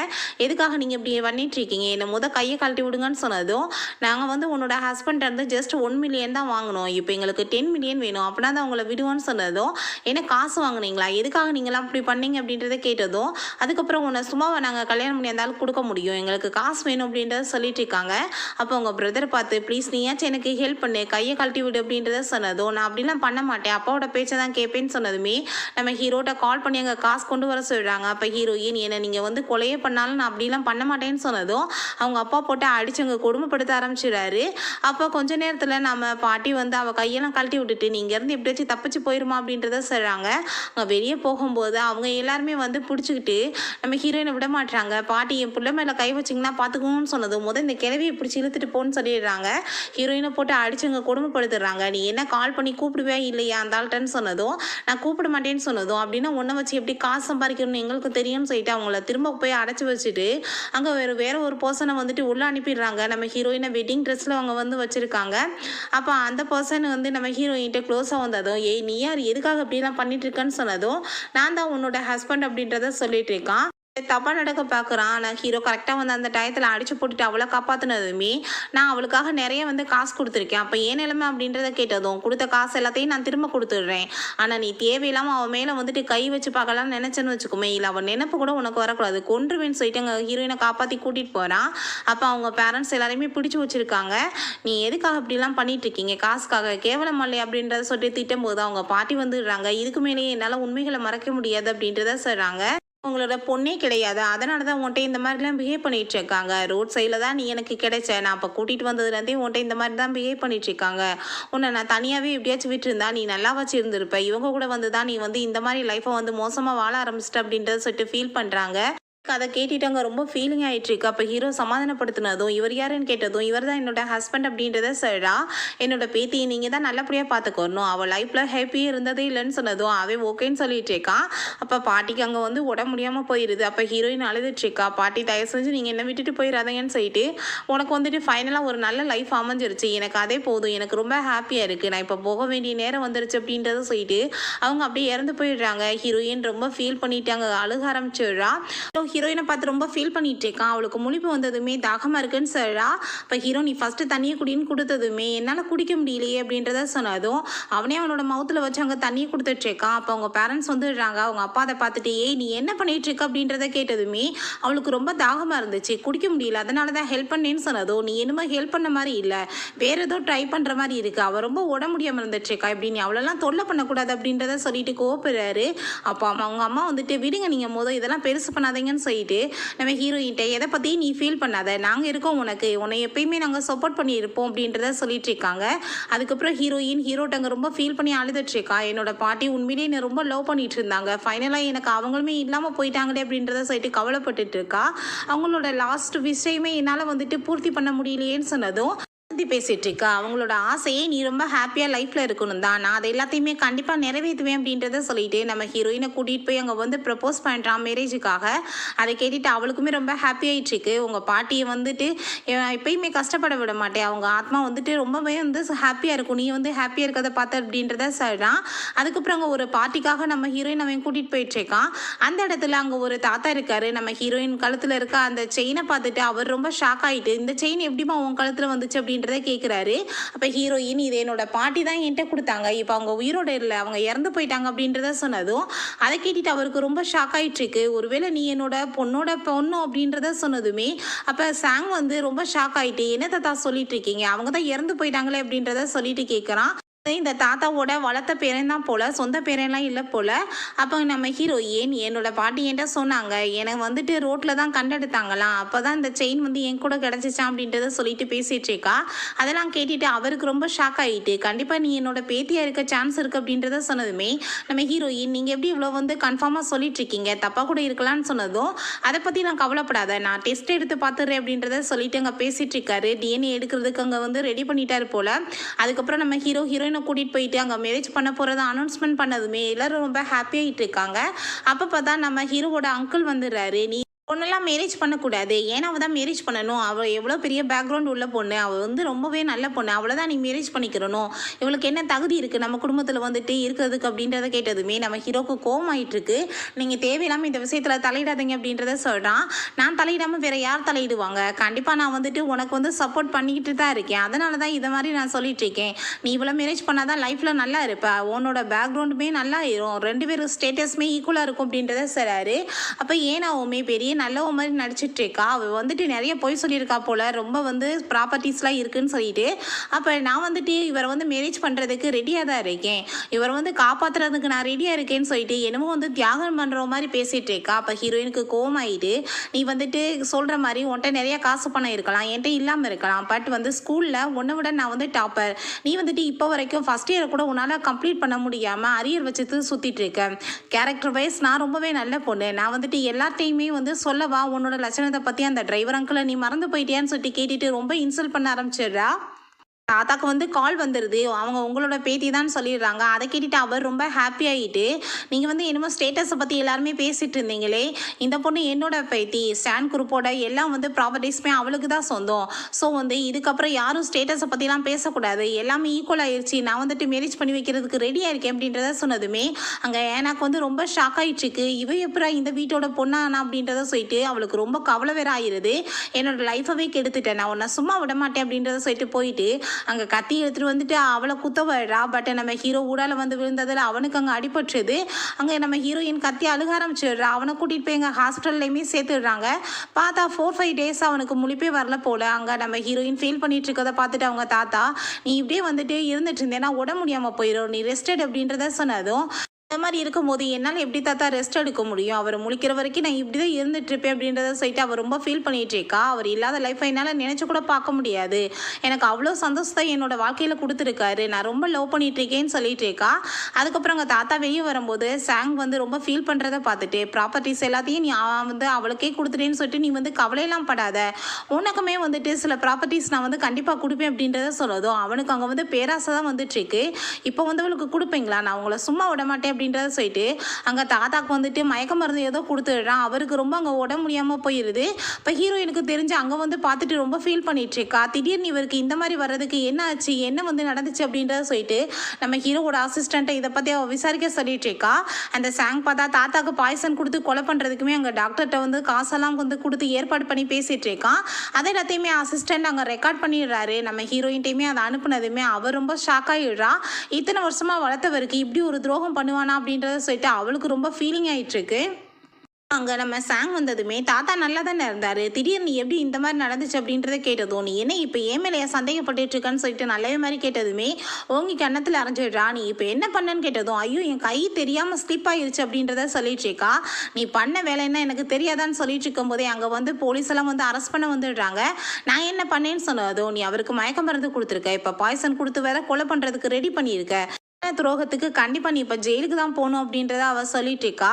எதுக்காக நீங்கள் இப்படி பண்ணிட்டு இருக்கீங்க, என்னை கையை கழட்டி விடுங்கன்னு சொன்னதும், நாங்கள் உன்னோட ஹஸ்பண்ட் ஜஸ்ட் 1 மில்லியன் தான் வாங்கினோம், இப்போ எங்களுக்கு 10 மில்லியன் வேணும், அப்படின்னா தான் அவங்கள விடுவோன்னு சொன்னதும், என்ன காசு வாங்கினீங்களா, எதுக்காக நீங்களாம் அப்படி பண்ணீங்க அப்படின்றத கேட்டதும், அதுக்கப்புறம் உன்னை சும்மாவை நாங்கள் கல்யாணம் பண்ணி இருந்தாலும் கொடுக்க முடியும், எங்களுக்கு காசு வேணும் அப்படின்றத சொல்லிட்டு இருக்காங்க. அப்போ உங்கள் பிரதர் பார்த்து ப்ளீஸ் நீயாச்சும் எனக்கு ஹெல்ப் பண்ணு, கையை கழட்டி விடு அப்படின்றத சொன்னதும், நான் அப்படிலாம் பண்ண மாட்டேன், அப்பாவோட பேச்சை தான் கேட்பேன்னு சொன்னதுமே நம்ம ஹீரோட்ட கால் பண்ணி அங்கே காசு கொண்டு வர சொல்கிறாங்க. அப்போ ஹீரோயின் என்னை நீங்கள் கொலையே பண்ணாலும் நான் அப்படிலாம் பண்ண மாட்டேன்னு சொன்னதும் அவங்க அப்பா போட்டு அடிச்சு அங்கே கொடுமைப்படுத்த ஆரம்பிச்சிடுறாரு. அப்போ கொஞ்ச நேரத்தில் நம்ம பாட்டி அவள் கையெல்லாம் கழட்டி விட்டுட்டு நீ இங்கேருந்து எப்படியாச்சும் தப்பிச்சு போயிருமா அப்படின்றத சொல்கிறாங்க. அங்கே வெளியே போகும்போது போகும்போது அவங்க எல்லாருமே வந்து பிடிச்சிக்கிட்டு நம்ம ஹீரோயினை விட மாட்டாங்க. பாட்டி என் பிள்ளை மேலே கை வச்சிங்கன்னா பார்த்துக்கோன்னு சொன்னதும் இந்த கிழவியை பிடிச்சி இழுத்துட்டு போன்னு சொல்லிடுறாங்க. ஹீரோயினை போட்டு அடிச்சுங்க கொடுமைப்படுத்துடுறாங்க. நீ என்ன கால் பண்ணி கூப்பிடுவே இல்லையா அந்த ஆள்கிட்டன்னு சொன்னதும் நான் கூப்பிட மாட்டேன்னு சொன்னதும் அப்படின்னா ஒன்றை வச்சு எப்படி காசு சம்பாதிக்கணும்னு எங்களுக்கு தெரியும்னு சொல்லிட்டு அவங்கள திரும்ப போய் அடைச்சி வச்சுட்டு அங்கே வேற ஒரு பர்சனை வந்துட்டு உள்ளே அனுப்பிடுறாங்க. நம்ம ஹீரோயினை வெட்டிங் ட்ரெஸ்ஸில் அவங்க வந்து வச்சுருக்காங்க. அப்போ அந்த பர்சன் வந்து நம்ம ஹீரோயின்கிட்ட க்ளோஸாக வந்ததும் ஏய் நீ யார் எதுக்காக இப்படிலாம் பண்ணிட்டு இருக்கேன்னு சொன்னதும் நான் தான் உன்னோட ஹஸ்பண்ட் அப்படின்றத சொல்லிட்டு இருக்கான். தப்பா நடக்க பார்க்குறான். ஆனால் ஹீரோ கரெக்டாக வந்து அந்த டயத்தில் அடிச்சு போட்டுட்டு அவளை காப்பாற்றினதுமே நான் அவளுக்காக நிறைய வந்து காசு கொடுத்துருக்கேன். அப்போ ஏன் நிலைமை அப்படின்றத கேட்டதும் கொடுத்த காசு எல்லாத்தையும் நான் திரும்ப கொடுத்துட்றேன். ஆனால் நீ தேவையில்லாமல் அவன் மேலே வந்துட்டு கை வச்சு பார்க்கலாம்னு நினச்சேன்னு வச்சுக்கோமே, இல்லை அவன் நினைப்பு கூட உனக்கு வரக்கூடாது, கொன்றுவேன்னு சொல்லிட்டு அங்கே ஹீரோயினை காப்பாற்றி கூட்டிகிட்டு போகிறான். அப்போ அவங்க பேரண்ட்ஸ் எல்லாரையுமே பிடிச்சி வச்சுருக்காங்க. நீ எதுக்காக இப்படிலாம் பண்ணிட்டு இருக்கீங்க, காசுக்காக கேவலம் இல்லை அப்படின்றத சொல்லி திட்டும் போது அவங்க பாட்டி வந்துடுறாங்க. இதுக்கு மேலேயே என்னால் உண்மைகளை மறைக்க முடியாது அப்படின்றத சொல்கிறாங்க. உங்களோட பொண்ணே கிடையாது, அதனால தான் உன்ட்ட இந்த மாதிரிலாம் பிஹேவ் பண்ணிட்டு இருக்காங்க. ரோட் சைடில் தான் நீ எனக்கு கிடைச்ச, நான் அப்போ கூட்டிகிட்டு வந்ததுலேருந்தே உன்ட்ட இந்த மாதிரி தான் பிஹேவ் பண்ணிட்டு இருக்காங்க. உன்னை நான் தனியாகவே எப்படியாச்சும் விட்டுருந்தா நீ நல்லா வச்சு இருந்திருப்ப. இவங்க கூட வந்து தான் நீ வந்து இந்த மாதிரி லைஃப்பை வந்து மோசமாக வாழ ஆரம்பிச்சிட்ட அப்படின்றத சொல்லிட்டு ஃபீல் பண்ணுறாங்க. அதை கேட்டுட்டாங்க, ரொம்ப ஃபீலிங் ஆகிட்டு இருக்கு. அப்போ ஹீரோ சமாதானப்படுத்தினதும் இவர் யாருன்னு கேட்டதும் இவர் தான் என்னோட ஹஸ்பண்ட் அப்படின்றத சொல்றா. என்னோட பேத்தி நீங்கள் தான் நல்லபடியாக பார்த்துக்கணும், அவள் லைஃப்பில் ஹாப்பியாக இருந்ததே இல்லைன்னு சொன்னதும் அவன் ஓகேன்னு சொல்லிட்டு இருக்கான். அப்போ பாட்டிக்கு அங்கே வந்து உடம்பு முடியாமல் போயிடுது. அப்போ ஹீரோயின் அழுதுட்டு இருக்கா. பாட்டி தயவு செஞ்சு நீங்கள் என்ன விட்டுட்டு போயிடாதீங்கன்னு சொல்லிட்டு உனக்கு வந்துட்டு ஃபைனலாக ஒரு நல்ல லைஃப் அமைஞ்சிருச்சு, எனக்கு அதே போதும், எனக்கு ரொம்ப ஹாப்பியாக இருக்குது, நான் இப்போ போக வேண்டிய நேரம் வந்துருச்சு அப்படின்றத சொல்லிட்டு அவங்க அப்படியே இறந்து போயிடுறாங்க. ஹீரோயின் ரொம்ப ஃபீல் பண்ணிட்டாங்க, அழுக ஆரம்பிச்சிடுறா. ஹீரோயினை பார்த்து ரொம்ப ஃபீல் பண்ணிட்டு இருக்கான். அவளுக்கு முழிப்பு வந்ததுமே தாகமாக இருக்குன்னு சொல்றா. இப்போ ஹீரோ நீ ஃபஸ்ட்டு தண்ணியை குடின்னு கொடுத்ததுமே என்னால் குடிக்க முடியலையே அப்படின்றத சொன்னதும் அவனே அவனோட மவுத்தில் வச்சு அங்கே தண்ணியை கொடுத்துட்டு இருக்கான். அப்போ அவங்க பேரண்ட்ஸ் வந்துடுறாங்க. அவங்க அப்பா அதை பார்த்துட்டு ஏய் நீ என்ன பண்ணிட்டு இருக்க அப்படின்றத கேட்டதுமே அவளுக்கு ரொம்ப தாகமாக இருந்துச்சு, குடிக்க முடியல, அதனால தான் ஹெல்ப் பண்ணேன்னு சொன்னதும் நீ என்னமோ ஹெல்ப் பண்ண மாதிரி இல்லை, வேற ஏதோ ட்ரை பண்ணுற மாதிரி இருக்கு, அவள் ரொம்ப உடம்பு முடியாமல் இருந்துட்டு இருக்கா, இப்படி நீ அவளெல்லாம் தொல்லை பண்ணக்கூடாது அப்படின்றத சொல்லிட்டு கோவப்படுறாரு. அப்போ அவங்க அம்மா வந்துட்டு விடுங்க நீங்கள் இதெல்லாம் பெருசு பண்ணாதீங்கன்னு சொல்லிட்டு நம்ம ஹீரோயின்ட்ட எதை பற்றி நீ ஃபீல் பண்ணாத, நாங்கள் இருக்கோம் உனக்கு, உன்னை எப்பயுமே நாங்கள் சப்போர்ட் பண்ணியிருப்போம் அப்படின்றத சொல்லிட்டு இருக்காங்க. அதுக்கப்புறம் ஹீரோயின் ஹீரோட்டங்க ரொம்ப ஃபீல் பண்ணி அழுதுட்டு இருக்கா. என்னோட பாட்டி உண்மையிலேயே என்னை ரொம்ப லவ் பண்ணிட்டு இருந்தாங்க, ஃபைனலாக எனக்கு அவங்களுமே இல்லாமல் போயிட்டாங்களே அப்படின்றத சொல்லிட்டு கவலைப்பட்டுட்டு இருக்கா. அவங்களோட லாஸ்ட் விஷயமே என்னால் வந்துட்டு பூர்த்தி பண்ண முடியலையேன்னு சொன்னதும் பேசிட்டு இருக்கா. அவங்களோட ஆசையே நீ ரொம்ப ஹாப்பியாக லைஃப்பில் இருக்கணும் தான், நான் அதை எல்லாத்தையுமே கண்டிப்பாக நிறைவேற்றுவேன் அப்படின்றத சொல்லிட்டு நம்ம ஹீரோயினை கூட்டிகிட்டு போய் அங்கே வந்து ப்ரப்போஸ் பண்ணுறான் மேரேஜுக்காக. அதை கேட்டுட்டு அவளுக்குமே ரொம்ப ஹாப்பி ஆகிட்டு இருக்கு. உங்கள் பாட்டியை வந்துட்டு எப்பயுமே கஷ்டப்பட விட மாட்டேன், அவங்க ஆத்மா வந்துட்டு ரொம்பவே வந்து ஹாப்பியாக இருக்கும், நீ வந்து ஹாப்பியாக இருக்கிறத பார்த்து அப்படின்றத சொல்கிறான். அதுக்கப்புறம் அங்கே ஒரு பார்ட்டிக்காக நம்ம ஹீரோயின் அவன் கூட்டிகிட்டு போயிட்டுருக்கான். அந்த இடத்துல அங்கே ஒரு தாத்தா இருக்காரு. நம்ம ஹீரோயின் கழுத்தில் இருக்க அந்த செயினை பார்த்துட்டு அவர் ரொம்ப ஷாக் ஆகிட்டு இந்த செயின் எப்படிமா உன் கழுத்தில் வந்துச்சு அப்படின்றத கேட்குறாரு. அப்போ ஹீரோயின் இது என்னோட பாட்டி தான் என்கிட்ட கொடுத்தாங்க, இப்போ அவங்க உயிரோட இல்லை, அவங்க இறந்து போயிட்டாங்க அப்படின்றத சொன்னதும் அதை கேட்டுட்டு அவருக்கு ரொம்ப ஷாக் ஆகிட்டு இருக்கு. ஒருவேளை நீ என்னோட பொண்ணு அப்படின்றத சொன்னதுமே அப்போ சாங் வந்து ரொம்ப ஷாக் ஆகிட்டு என்ன தாத்தா சொல்லிட்டு இருக்கீங்க, அவங்க தான் இறந்து போயிட்டாங்களே அப்படின்றத சொல்லிட்டு கேட்குறான். இந்த தாத்தாவோட வளர்த்த பேரன் தான் போல, சொந்த பேரெல்லாம் இல்லை போல. அப்போ நம்ம ஹீரோயின் என்னோட பாட்டி என்கிட்ட சொன்னாங்க, எனக்கு வந்துட்டு ரோட்டில் தான் கண்டெடுத்தாங்களாம், அப்போ தான் இந்த செயின் வந்து என் கூட கிடச்சிச்சான் அப்படின்றத சொல்லிட்டு பேசிட்டு இருக்கா. அதெல்லாம் கேட்டுட்டு அவருக்கு ரொம்ப ஷாக் ஆகிட்டு கண்டிப்பாக நீ என்னோட பேத்தியாக இருக்க சான்ஸ் இருக்குது அப்படின்றத சொன்னதுமே நம்ம ஹீரோயின் நீங்கள் எப்படி இவ்வளோ வந்து கன்ஃபார்மாக சொல்லிட்டு இருக்கீங்க, தப்பாக கூட இருக்கலாம்னு சொன்னதும் அதை பற்றி நான் கவலைப்படாத, நான் டெஸ்ட் எடுத்து பார்த்துறேன் அப்படின்றத சொல்லிட்டு அங்கே பேசிட்டு இருக்காரு. டிஎன்ஏ எடுக்கிறதுக்கு அங்கே வந்து ரெடி பண்ணிட்டாரு போல. அதுக்கப்புறம் நம்ம ஹீரோயினை கூட்டிகிட்டு போயிட்டு அங்கே மேரேஜ் பண்ண போகிறத அனௌன்ஸ்மெண்ட் பண்ணதுமே எல்லோரும் ரொம்ப ஹாப்பியாகிட்டு இருக்காங்க. அப்போ பார்த்தா நம்ம ஹீரோவோட அங்கிள் வந்துடுறாரு. நீ பொண்ணெல்லாம் மேரேஜ் பண்ணக்கூடாது, ஏன்னா அவள் தான் மேரேஜ் பண்ணணும், அவள் எவ்வளோ பெரிய பேக்ரவுண்ட் உள்ள பொண்ணு, அவள் வந்து ரொம்பவே நல்ல பொண்ணு, அவளை தான் நீ மேரேஜ் பண்ணிக்கிறணும், இவளுக்கு என்ன தகுதி இருக்குது நம்ம குடும்பத்தில் வந்துட்டு இருக்கிறதுக்கு அப்படின்றத கேட்டதுமே நம்ம ஹீரோக்கு கோவம் ஆகிட்டுருக்கு. நீங்கள் தேவையில்லாமல் இந்த விஷயத்தில் தலையிடாதீங்க அப்படின்றத சொல்கிறான். நான் தலையிடாமல் வேறு யார் தலையிடுவாங்க, கண்டிப்பாக நான் வந்துட்டு உனக்கு வந்து சப்போர்ட் பண்ணிக்கிட்டு தான் இருக்கேன், அதனால தான் இதை மாதிரி நான் சொல்லிட்டு இருக்கேன், நீ இவ்வளோ மேரேஜ் பண்ணால் தான் லைஃப்பில் நல்லா இருப்ப, உன்னோட பேக்ரவுண்டுமே நல்லா ஆயிரும், ரெண்டு பேரும் ஸ்டேட்டஸுமே ஈக்குவலாக இருக்கும் அப்படின்றத சொல்கிறாரு. அப்போ ஏனாவுமே பெரிய நல்லவ மாதிரி நடிச்சிட்டு இருக்கா. அவள் வந்துட்டு நிறைய பொய் சொல்லியிருக்கா போல், ரொம்ப வந்து ப்ராப்பர்ட்டிஸ்லாம் இருக்குன்னு சொல்லிட்டு. அப்போ நான் வந்துட்டு இவரை வந்து மேரேஜ் பண்ணுறதுக்கு ரெடியாக தான் இருக்கேன், இவரை வந்து காப்பாற்றுறதுக்கு நான் ரெடியாக இருக்கேன்னு சொல்லிட்டு என்னமோ வந்து தியாகம் பண்ணுற மாதிரி பேசிகிட்டு இருக்கா. அப்போ ஹீரோயினுக்கு கோவமாயிட்டு, நீ வந்துட்டு சொல்கிற மாதிரி உன்கிட்ட நிறைய காசு பணம் இருக்கலாம், என்கிட்ட இல்லாமல் இருக்கலாம், பட் வந்து ஸ்கூலில் உன்னை விட நான் வந்து டாப்பர், நீ வந்துட்டு இப்போ வரைக்கும் ஃபஸ்ட் இயரை கூட உன்னால் கம்ப்ளீட் பண்ண முடியாமல் அரியர் வச்சுட்டு சுற்றிட்டு இருக்கேன். கேரக்டர் வைஸ் நான் ரொம்பவே நல்ல பொண்ணு, நான் வந்துட்டு எல்லாத்தையுமே வந்து சொல்லவா உன்னோட லட்சணத்தை பற்றி அந்த டிரைவர் அங்கிளை நீ மறந்து போயிட்டியான்னு சொல்லிட்டு கேட்டுட்டு ரொம்ப இன்சல்ட் பண்ண ஆரம்பிச்சிடுறா. தாத்தாக்கு வந்து கால் வந்துடுது, அவங்க உங்களோட பேத்தி தான் சொல்லிடுறாங்க. அதை கேட்டுட்டு அவர் ரொம்ப ஹாப்பி ஆகிட்டு, நீங்கள் வந்து என்னமோ ஸ்டேட்டஸை பற்றி எல்லாருமே பேசிகிட்டு இருந்தீங்களே, இந்த பொண்ணு என்னோட பேத்தி, ஸ்டான் குரூப்போட எல்லாம் வந்து ப்ராப்பர்ட்டிஸுமே அவளுக்கு தான் சொந்தம், ஸோ வந்து இதுக்கப்புறம் யாரும் ஸ்டேட்டஸை பற்றிலாம் பேசக்கூடாது, எல்லாமே ஈக்குவல் ஆயிடுச்சு, நான் வந்துட்டு மேரேஜ் பண்ணி வைக்கிறதுக்கு ரெடியாக இருக்கேன் அப்படின்றத சொன்னதுமே அங்கே எனக்கு வந்து ரொம்ப ஷாக் ஆகிட்டுருக்கு. இவ எப்படா இந்த வீட்டோட பொண்ணானா அப்படின்றத சொல்லிட்டு அவளுக்கு ரொம்ப கவலை வேற ஆயிடுது. என்னோட லைஃபவே கெடுத்துட்டேன், நான் உன்னை சும்மா விட மாட்டேன் அப்படின்றத சொல்லிட்டு போயிட்டு அங்கே கத்தி எடுத்துகிட்டு வந்துட்டு அவளை குத்த விடுறா. பட் நம்ம ஹீரோ ஊடால வந்து விழுந்ததில் அவனுக்கு அங்கே அடிபட்டுருது. அங்கே நம்ம ஹீரோயின் கத்தி அழுக ஆரம்பிச்சிடுறா. அவனை கூட்டிகிட்டு போய் எங்கள் ஹாஸ்பிட்டல்லையுமே சேர்த்துடுறாங்க. பார்த்தா 4-5 டேஸ் அவனுக்கு முழிப்பே வரல போல். அங்கே நம்ம ஹீரோயின் ஃபீல் பண்ணிட்டு இருக்கதை பார்த்துட்டு அவங்க தாத்தா, நீ இப்படியே வந்துட்டு இருந்துட்டு இருந்தேன்னா உட முடியாமல் போயிடும், நீ ரெஸ்டட் அப்படின்றத சொன்னதும், இந்த மாதிரி இருக்கும்போது என்னால் எப்படி தாத்தா ரெஸ்ட் எடுக்க முடியும், அவர் முழிக்கிற வரைக்கும் நான் இப்படி தான் இருந்துட்டு இருப்பேன் அப்படின்றத சொல்லிட்டு அவர் ரொம்ப ஃபீல் பண்ணிகிட்டு இருக்கா. அவர் இல்லாத லைஃப்பை என்னால் நினச்சி கூட பார்க்க முடியாது, எனக்கு அவ்வளோ சந்தோஷத்தை என்னோட வாழ்க்கையில் கொடுத்துருக்காரு, நான் ரொம்ப லவ் பண்ணிட்டு இருக்கேன்னு சொல்லிட்டு இருக்கா. அதுக்கப்புறம் அங்கே தாத்தா வெளியே வரும்போது சாங் வந்து ரொம்ப ஃபீல் பண்ணுறதை பார்த்துட்டு, ப்ராப்பர்ட்டிஸ் எல்லாத்தையும் நீ வந்து அவளுக்கே கொடுத்துட்டேன்னு சொல்லிட்டு நீ வந்து கவலையெல்லாம் படாத, உனக்குமே வந்துட்டு சில ப்ராப்பர்ட்டிஸ் நான் வந்து கண்டிப்பாக கொடுப்பேன் அப்படின்றத சொல்லதும் அவனுக்கு அங்கே வந்து பேராசை தான் வந்துட்டுருக்கு. இப்போ வந்து அவளுக்கு கொடுப்பீங்களா, நான் உங்களை சும்மா விட மாட்டேன் அப்படின்றத சொல்லிட்டு அங்கே தாத்தாக்கு வந்துட்டு மயக்க மருந்து ஏதோ கொடுத்துடுறான். அவருக்கு ரொம்ப அங்கே உடம்பு முடியாமல் போயிடுது. இப்போ ஹீரோயினுக்கு தெரிஞ்சு அங்கே வந்து பார்த்துட்டு ரொம்ப ஃபீல் பண்ணிட்டு இருக்கா. திடீர்னு இவருக்கு இந்த மாதிரி வர்றதுக்கு என்ன ஆச்சு, என்ன வந்து நடந்துச்சு அப்படின்றத சொல்லிட்டு நம்ம ஹீரோவோட அசிஸ்டண்ட்டை இதை பற்றி அவள் விசாரிக்க சொல்லிட்டு இருக்கா. அந்த சாங் பார்த்தா தாத்தாக்கு பாய்சன் கொடுத்து கொலை பண்ணுறதுக்குமே அங்கே டாக்டர்கிட்ட வந்து காசெல்லாம் வந்து கொடுத்து ஏற்பாடு பண்ணி பேசிகிட்டு இருக்கான். அதை எல்லாத்தையுமே அசிஸ்டண்ட் அங்கே ரெக்கார்ட் பண்ணிடுறாரு. நம்ம ஹீரோயின்ட்டையுமே அதை அனுப்புனதுமே அவர் ரொம்ப ஷாக் ஆகிடுறா. இத்தனை வருஷமாக வளர்த்தவருக்கு இப்படி ஒரு துரோகம் பண்ணுவானா அப்படின்றத சொல்லிட்டு அவளுக்கு ரொம்ப ஃபீலிங் ஆகிட்டு இருக்கு. அங்கே நம்ம சாங் வந்ததுமே தாத்தா நல்லா தானே இருந்தார், திடீர்னு எப்படி இந்த மாதிரி நடந்துச்சு அப்படின்றத கேட்டதும், நீ என்ன இப்போ ஏன் மேலேயே சந்தேகப்பட்டு இருக்கான்னு சொல்லிட்டு நல்லவே மாதிரி கேட்டதுமே ஓங்கி கன்னத்தில் அரைஞ்சிடுறா. நீ இப்போ என்ன பண்ணன்னு கேட்டதும், ஐயோ என் கை தெரியாமல் ஸ்லிப் ஆகிருச்சு அப்படின்றத சொல்லிட்டு இருக்கா. நீ பண்ண வேலைன்னா எனக்கு தெரியாதான்னு சொல்லிட்டு இருக்கும்போதே அங்கே வந்து போலீஸ் எல்லாம் வந்து அரெஸ்ட் பண்ண வந்துடுறாங்க. நான் என்ன பண்ணேன்னு சொன்னதும், நீ அவருக்கு மயக்க மருந்து கொடுத்துருக்க, இப்போ பாய்சன் கொடுத்து வேற கொலை பண்ணுறதுக்கு ரெடி பண்ணியிருக்க, துரோகத்துக்கு கண்டிப்பாக நீ இப்போ ஜெயிலுக்கு தான் போகணும் அப்படின்றத அவள் சொல்லிட்டு இருக்கா.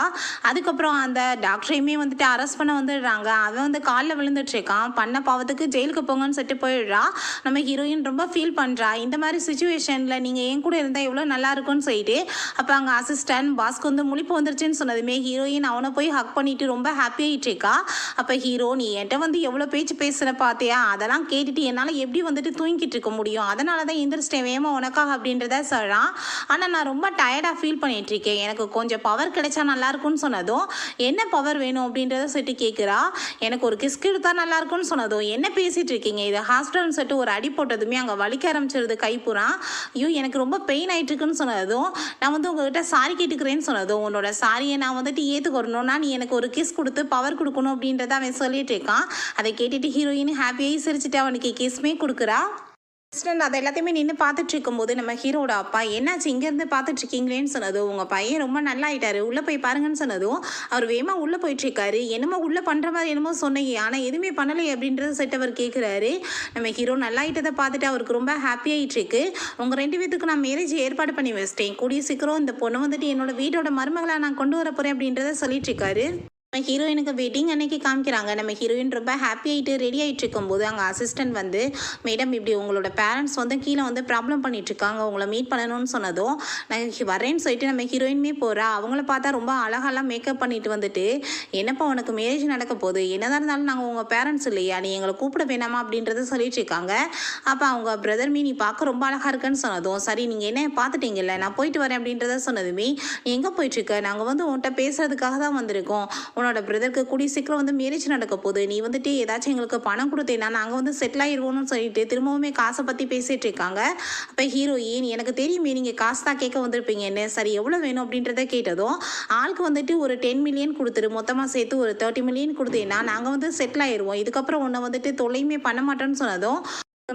அதுக்கப்புறம் அந்த டாக்டரையுமே வந்துட்டு அரெஸ்ட் பண்ண வந்துடுறாங்க. அவன் வந்து காலில் விழுந்துட்டு இருக்கான். பண்ண பாவத்துக்கு ஜெயிலுக்கு போங்கன்னு சொல்லிட்டு போயிடுறா. நம்ம ஹீரோயின் ரொம்ப ஃபீல் பண்ணுறா. இந்த மாதிரி சுச்சுவேஷனில் நீங்கள் என் கூட இருந்தால் எவ்வளோ நல்லா இருக்கும்னு சொல்லிட்டு அப்போ அங்கே அசிஸ்டன்ட் பாஸ்க்கு வந்து முழிப்பு வந்துருச்சுன்னு சொன்னதுமே ஹீரோயின் அவனை போய் ஹக் பண்ணிட்டு ரொம்ப ஹாப்பியாகிட்டு இருக்கா. அப்போ ஹீரோ, நீ என்கிட்ட வந்து எவ்வளோ பேச்சு பேசுகிற பார்த்தியா, அதெல்லாம் கேட்டுட்டு என்னால் எப்படி வந்துட்டு தூங்கிட்டு இருக்க முடியும், அதனால தான் எந்திரிச்சிட்டேன் வேகமா உனக்காக அப்படின்றத சொல்கிறான். ஆனால் நான் ரொம்ப டயர்டாக ஃபீல் பண்ணிகிட்ருக்கேன், எனக்கு கொஞ்சம் பவர் கிடைச்சா நல்லாயிருக்குன்னு சொன்னதும், என்ன பவர் வேணும் அப்படின்றத சொல்லிட்டு கேட்குறா. எனக்கு ஒரு கிஸ் கொடுத்தா நல்லாயிருக்குன்னு சொன்னதும், என்ன பேசிகிட்டு இருக்கீங்க, இது ஹாஸ்பிட்டல்னு சொல்லிட்டு ஒரு அடி போட்டதுமே அங்கே வலிக்க ஆரம்பிச்சிருது கைப்புறா. ஐயோ எனக்கு ரொம்ப பெயின் ஆகிட்டுருக்குன்னு சொன்னதும், நான் வந்து உங்கள்கிட்ட சாரி கேட்டுக்கிறேன்னு சொன்னதும், உன்னோட சாரியை நான் வந்துட்டு ஏற்றுக்கொள்ளணும்னா நீ எனக்கு ஒரு கிஸ் கொடுத்து பவர் கொடுக்கணும் அப்படின்றத அவன் சொல்லிட்டு இருக்கான். அதை கேட்டுட்டு ஹீரோயின் ஹாப்பியாகி சிரிச்சுட்டு அவனுக்கு கிஸ்மே கொடுக்குறா. அதை எல்லாத்தையுமே நின்று பார்த்துட்டு இருக்கும்போது நம்ம ஹீரோட அப்பா, என்னாச்சு இங்கேருந்து பார்த்துட்டு இருக்கீங்களேன்னு சொன்னதும், உங்கள் பையன் ரொம்ப நல்லா ஆகிட்டாரு, உள்ளே போய் பாருங்கன்னு சொன்னதும் அவர் வேகமாக உள்ளே போயிட்டுருக்காரு. என்னமோ உள்ளே பண்ணுற மாதிரி என்னமோ சொன்னீங்க, ஆனால் எதுவுமே பண்ணலை அப்படின்றத செட்டு அவர் கேட்குறாரு. நம்ம ஹீரோ நல்லா ஆகிட்டதை பார்த்துட்டு அவருக்கு ரொம்ப ஹாப்பியாகிட்டு இருக்கு. உங்கள் 2 பேத்துக்கு நான் மேரேஜ் ஏற்பாடு பண்ணி வச்சிட்டேன், கூடிய சீக்கிரம் இந்த பொண்ணு வந்துட்டு என்னோட வீட்டோட மருமகளை நான் கொண்டு வர போகிறேன் அப்படின்றத சொல்லிட்டு இருக்காரு. நம்ம ஹீரோயினுக்கு வெட்டிங் அன்னைக்கு காமிக்கிறாங்க. நம்ம ஹீரோயின் ரொம்ப ஹாப்பி ஆகிட்டு ரெடி ஆகிட்டு இருக்கும்போது அங்கே அசிஸ்டன்ட் வந்து, மேடம் இப்படி உங்களோட பேரண்ட்ஸ் வந்து கீழே வந்து ப்ராப்ளம் பண்ணிகிட்ருக்காங்க, உங்களை மீட் பண்ணணும்னு சொன்னதும் நான் வரேன்னு சொல்லிட்டு நம்ம ஹீரோயினுமே போகிறா. அவங்கள பார்த்தா ரொம்ப அழகாலாம் மேக்கப் பண்ணிட்டு வந்துட்டு, என்னப்பா உனக்கு மேரேஜ் நடக்க போகுது, என்னதான் இருந்தாலும் நாங்கள் உங்கள் பேரண்ட்ஸ் இல்லையா, நீ எங்களை கூப்பிட வேணாமா அப்படின்றத சொல்லிட்டு இருக்காங்க. அப்போ அவங்க பிரதர் நீ பார்க்க ரொம்ப அழகாக இருக்குன்னு சொன்னதும், சரி நீங்கள் என்ன பார்த்துட்டீங்கல்ல, நான் போயிட்டு வரேன் அப்படின்றத சொன்னதுமே, நீ எங்கே போயிட்டுருக்க, நாங்கள் வந்து உன்கிட்ட பேசுகிறதுக்காக தான் வந்திருக்கோம், உன்னோட அவனோட பிரதருக்கு கூடிய சீக்கிரம் வந்து மேரேஜ் நடக்க போகுது, நீ வந்துட்டு ஏதாச்சும் எங்களுக்கு பணம் கொடுத்தேன்னா நாங்கள் வந்து செட்டில் ஆயிடுவோம்னு சொல்லிட்டு திரும்பவுமே காசை பற்றி பேசிகிட்டு இருக்காங்க. அப்போ ஹீரோயின், எனக்கு தெரியுமே நீங்கள் காசு தான் கேட்க வந்திருப்பீங்கன்னு, சரி எவ்வளோ வேணும் அப்படின்றத கேட்டதும், ஆளுக்கு வந்துட்டு ஒரு 10 மில்லியன் கொடுத்துரு, மொத்தமாக சேர்த்து ஒரு 30 மில்லியன் கொடுத்தேன்னா நாங்கள் வந்து செட்டில் ஆயிடுவோம், இதுக்கப்புறம் உன்னை வந்துட்டு தொலையுமே பண்ண மாட்டேன்னு சொன்னதும்,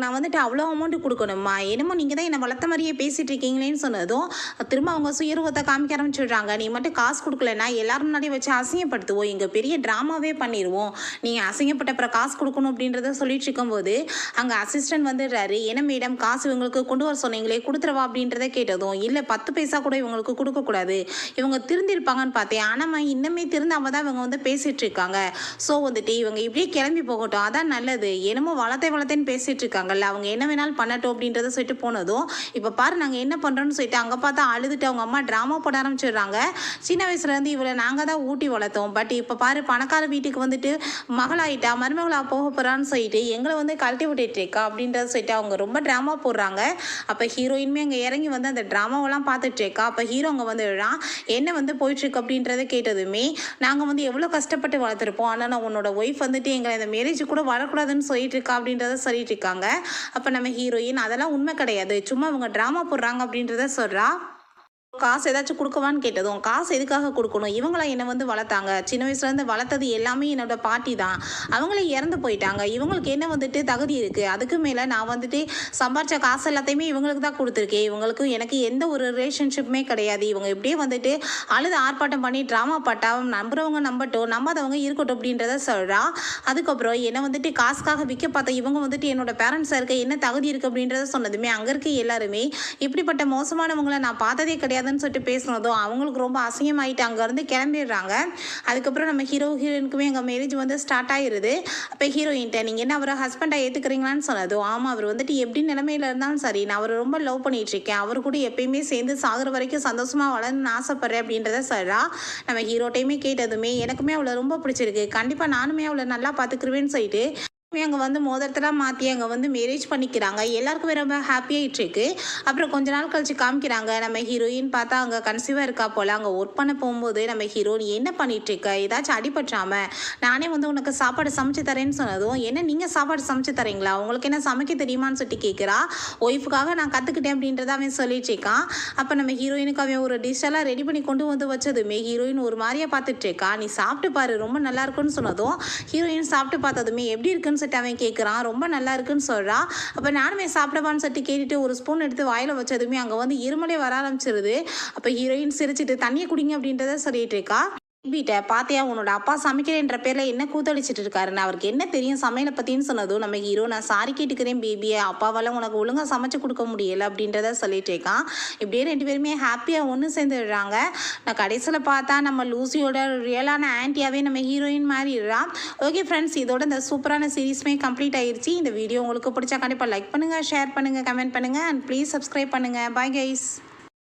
நான் வந்துட்டு அவ்வளோ அமௌண்ட் கொடுக்கணுமா, என்னமோ நீங்கள் தான் என்னை வளர்த்த மாதிரியே பேசிகிட்டு இருக்கீங்களேன்னு சொன்னதும் திரும்ப அவங்க சுயரூபத்தை காமிக்க ஆரம்பிச்சிடுறாங்க. நீ மட்டும் காசு கொடுக்கலன்னா எல்லாரும் முன்னாடி வச்சு அசிங்கப்படுத்துவோம், இங்கே பெரிய ட்ராமாவே பண்ணிடுவோம், நீங்கள் அசிங்கப்பட்ட அப்புறம் காசு கொடுக்கணும் அப்படின்றத சொல்லிட்டு இருக்கும்போது அங்கே அசிஸ்டன்ட் வந்துடுறாரு. என்ன மேடம், காசு இவங்களுக்கு கொண்டு வர சொன்னீங்களே கொடுத்துருவா அப்படின்றத கேட்டதும், இல்லை 10 பைசா கூட இவங்களுக்கு கொடுக்கக்கூடாது, இவங்க திருந்திருப்பாங்கன்னு பார்த்தேன், ஆனால் இன்னமே திருந்தாம தான் இவங்க வந்து பேசிகிட்டு இருக்காங்க, ஸோ வந்துட்டு இவங்க இப்படியே கிளம்பி போகட்டும், அதான் நல்லது, என்னமோ வளர்த்தேன்னு பேசிகிட்டு இருக்காங்க, அவங்க என்ன வேணாலும் பண்ணட்டும் அப்படின்றத சொல்லிட்டு போனதும், இப்போ பாரு நாங்கள் என்ன பண்ணுறோன்னு சொல்லிட்டு அங்கே பார்த்தா அழுதுட்டு அவங்க அம்மா ட்ராமா போட ஆரம்பிச்சிடுறாங்க. சின்ன வயசுலேருந்து இவளை நாங்கள் தான் ஊட்டி வளர்த்தோம், பட் இப்போ பாரு பணக்கார வீட்டுக்கு வந்துட்டு மகளாயிட்டா, மருமகளாக போக போகிறான்னு சொல்லிட்டு எங்களை வந்து கழட்டி விட்டுட்டு இருக்கா அப்படின்றத சொல்லிட்டு அவங்க ரொம்ப ட்ராமா போடுறாங்க. அப்போ ஹீரோயின்மே அங்கே இறங்கி வந்து அந்த ட்ராமாவெல்லாம் பார்த்துட்டு இருக்கா. அப்போ ஹீரோ அங்கே வந்து என்ன வந்து போயிட்டுருக்கு அப்படின்றத கேட்டதுமே, நாங்கள் வந்து எவ்வளோ கஷ்டப்பட்டு வளர்த்துருப்போம், ஆனால் நான் உன்னோட ஒய்ஃப் வந்துட்டு எங்களை இந்த மேரேஜ் கூட வரக்கூடாதுன்னு சொல்லிட்டு இருக்கா அப்படின்றத சொல்லிட்டு இருக்காங்க. அப்போ நம்ம ஹீரோயின், அதெல்லாம் உண்மை கிடையாது, சும்மா அவங்க ட்ராமா போடுறாங்க அப்படின்றத சொல்கிறா. காசு ஏதாச்சும் கொடுக்கவான்னு கேட்டதும், காசு எதுக்காக கொடுக்கணும், இவங்கள என்னை வந்து வளர்த்தாங்க, சின்ன வயசுலேருந்து வளர்த்தது எல்லாமே என்னோட பாட்டி தான், அவங்களே இறந்து போயிட்டாங்க, இவங்களுக்கு என்ன வந்துட்டு தகுதி இருக்குது, அதுக்கு மேலே நான் வந்துட்டு சம்பாரித்த காசு எல்லாத்தையுமே இவங்களுக்கு தான் கொடுத்துருக்கேன், இவங்களுக்கு எனக்கு எந்த ஒரு ரிலேஷன்ஷிப்புமே கிடையாது, இவங்க இப்படியே வந்துட்டு அழுது ஆர்ப்பாட்டம் பண்ணி ட்ராமா பட்டா நம்புறவங்க நம்பட்டும், நம்பாதவங்க இருக்கட்டும் அப்படின்றத சொல்கிறா. அதுக்கப்புறம் என்னை வந்துட்டு காசுக்காக விற்க பார்த்த இவங்க வந்துட்டு என்னோட பேரண்ட்ஸாக இருக்க என்ன தகுதி இருக்குது அப்படின்றத சொன்னதுமே அங்கே இருக்க எல்லாருமே இப்படிப்பட்ட மோசமானவங்களை நான் பார்த்ததே கிடையாது சொல்லிட்டு பேசினதும் அவங்களுக்கு ரொம்ப அசிங்கமாயிட்டு அங்கேருந்து கிளம்பிடுறாங்க. அதுக்கப்புறம் நம்ம ஹீரோயினுக்குமே எங்கள் மேரேஜ் வந்து ஸ்டார்ட் ஆகிடுது. அப்போ ஹீரோயின்ட்ட, நீங்கள் என்ன அவரை ஹஸ்பண்டாக ஏற்றுக்கிறீங்களான்னு சொன்னதும், ஆமாம் அவர் வந்துட்டு எப்படி நிலைமையில இருந்தாலும் சரி, நான் அவரை ரொம்ப லவ் பண்ணிட்டு இருக்கேன், அவர் கூட எப்பயுமே சேர்ந்து சாகுற வரைக்கும் சந்தோஷமாக வளரணும்னு ஆசைப்படுறேன் அப்படின்றத சொல்கிறா. நம்ம ஹீரோட்டையுமே கேட்டதுமே, எனக்குமே அவளை ரொம்ப பிடிச்சிருக்கு, கண்டிப்பாக நானுமே அவளை நல்லா பார்த்துக்குருவேன்னு சொல்லிட்டு அங்கே வந்து மோதிரத்தெல்லாம் மாற்றி அங்கே வந்து மேரேஜ் பண்ணிக்கிறாங்க. எல்லாருக்குமே ரொம்ப ஹாப்பியாகிட்டு இருக்கு. அப்புறம் கொஞ்ச நாள் கழிச்சு காமிக்கிறாங்க, நம்ம ஹீரோயின் பார்த்தா அங்கே கன்சீவாக இருக்கா போல். அங்கே ஒர்க் பண்ண போகும்போது நம்ம ஹீரோயின், என்ன பண்ணிட்டு இருக்க, ஏதாச்சும் அடிபட்டுறாம, நானே வந்து உனக்கு சாப்பாடு சமைச்சு தரேன்னு சொன்னதும், என்ன நீங்கள் சாப்பாடு சமைச்சு தரீங்களா, உங்களுக்கு என்ன சமைக்க தெரியுமான்னு சொல்லிட்டு கேட்குறா. ஒய்ஃபுக்காக நான் கற்றுக்கிட்டேன் அப்படின்றத அவன் சொல்லிட்டு இருக்கான். அப்போ நம்ம ஹீரோயினுக்கு அவன் ஒரு டிஷ்ஷெல்லாம் ரெடி பண்ணி கொண்டு வந்து வச்சதுமே ஹீரோயின் ஒரு மாதிரியா பார்த்துட்டு இருக்கா. நீ சாப்பிட்டு பாரு, ரொம்ப நல்லா இருக்குன்னு சொன்னதும் ஹீரோயின் சாப்பிட்டு பார்த்ததுமே எப்படி இருக்குன்னு சொல்லிட்டு அவன் கேட்குறான். ரொம்ப நல்லா இருக்குன்னு சொல்கிறா. அப்போ நானுமே சாப்பிடவான்னு சொல்லிட்டு கேட்டுட்டு ஒரு ஸ்பூன் எடுத்து வாயில் வச்சதுமே அங்கே வந்து இருமலே வர ஆரம்பிச்சிருது. அப்போ ஹீரோயின் சிரிச்சிட்டு, தண்ணியை குடிங்க அப்படின்றத சொல்லிட்டு இருக்கா. வீட்டை பாத்தியா, உன்னோட அப்பா சமைக்கிறேன்ற பேரில் என்ன கூத்தடிச்சிட்டு இருக்காருன்னு, அவருக்கு என்ன தெரியும் சமையலை பற்றின்னு சொன்னதும் நம்ம ஹீரோ, நான் சாரி கேட்டுக்கிறேன் பேபியை, அப்பாவால் உனக்கு ஒழுங்காக சமைச்சு கொடுக்க முடியலை அப்படின்றத சொல்லிட்டு இருக்கான். இப்படியே 2 பேருமே ஹாப்பியாக ஒன்று சேர்ந்துடுறாங்க. நான் கடைசியில் பார்த்தா நம்ம லூசியோட ரியலான ஆன்ட்டியாகவே நம்ம ஹீரோயின் மாறிடுறான். ஓகே ஃப்ரெண்ட்ஸ், இதோட இந்த சூப்பரான சீரீஸுமே கம்ப்ளீட் ஆயிடுச்சு. இந்த வீடியோ உங்களுக்கு பிடிச்சா கண்டிப்பாக லைக் பண்ணுங்கள், ஷேர் பண்ணுங்கள், கமெண்ட் பண்ணுங்கள் அண்ட் ப்ளீஸ் சப்ஸ்கிரைப் பண்ணுங்கள். Bye guys.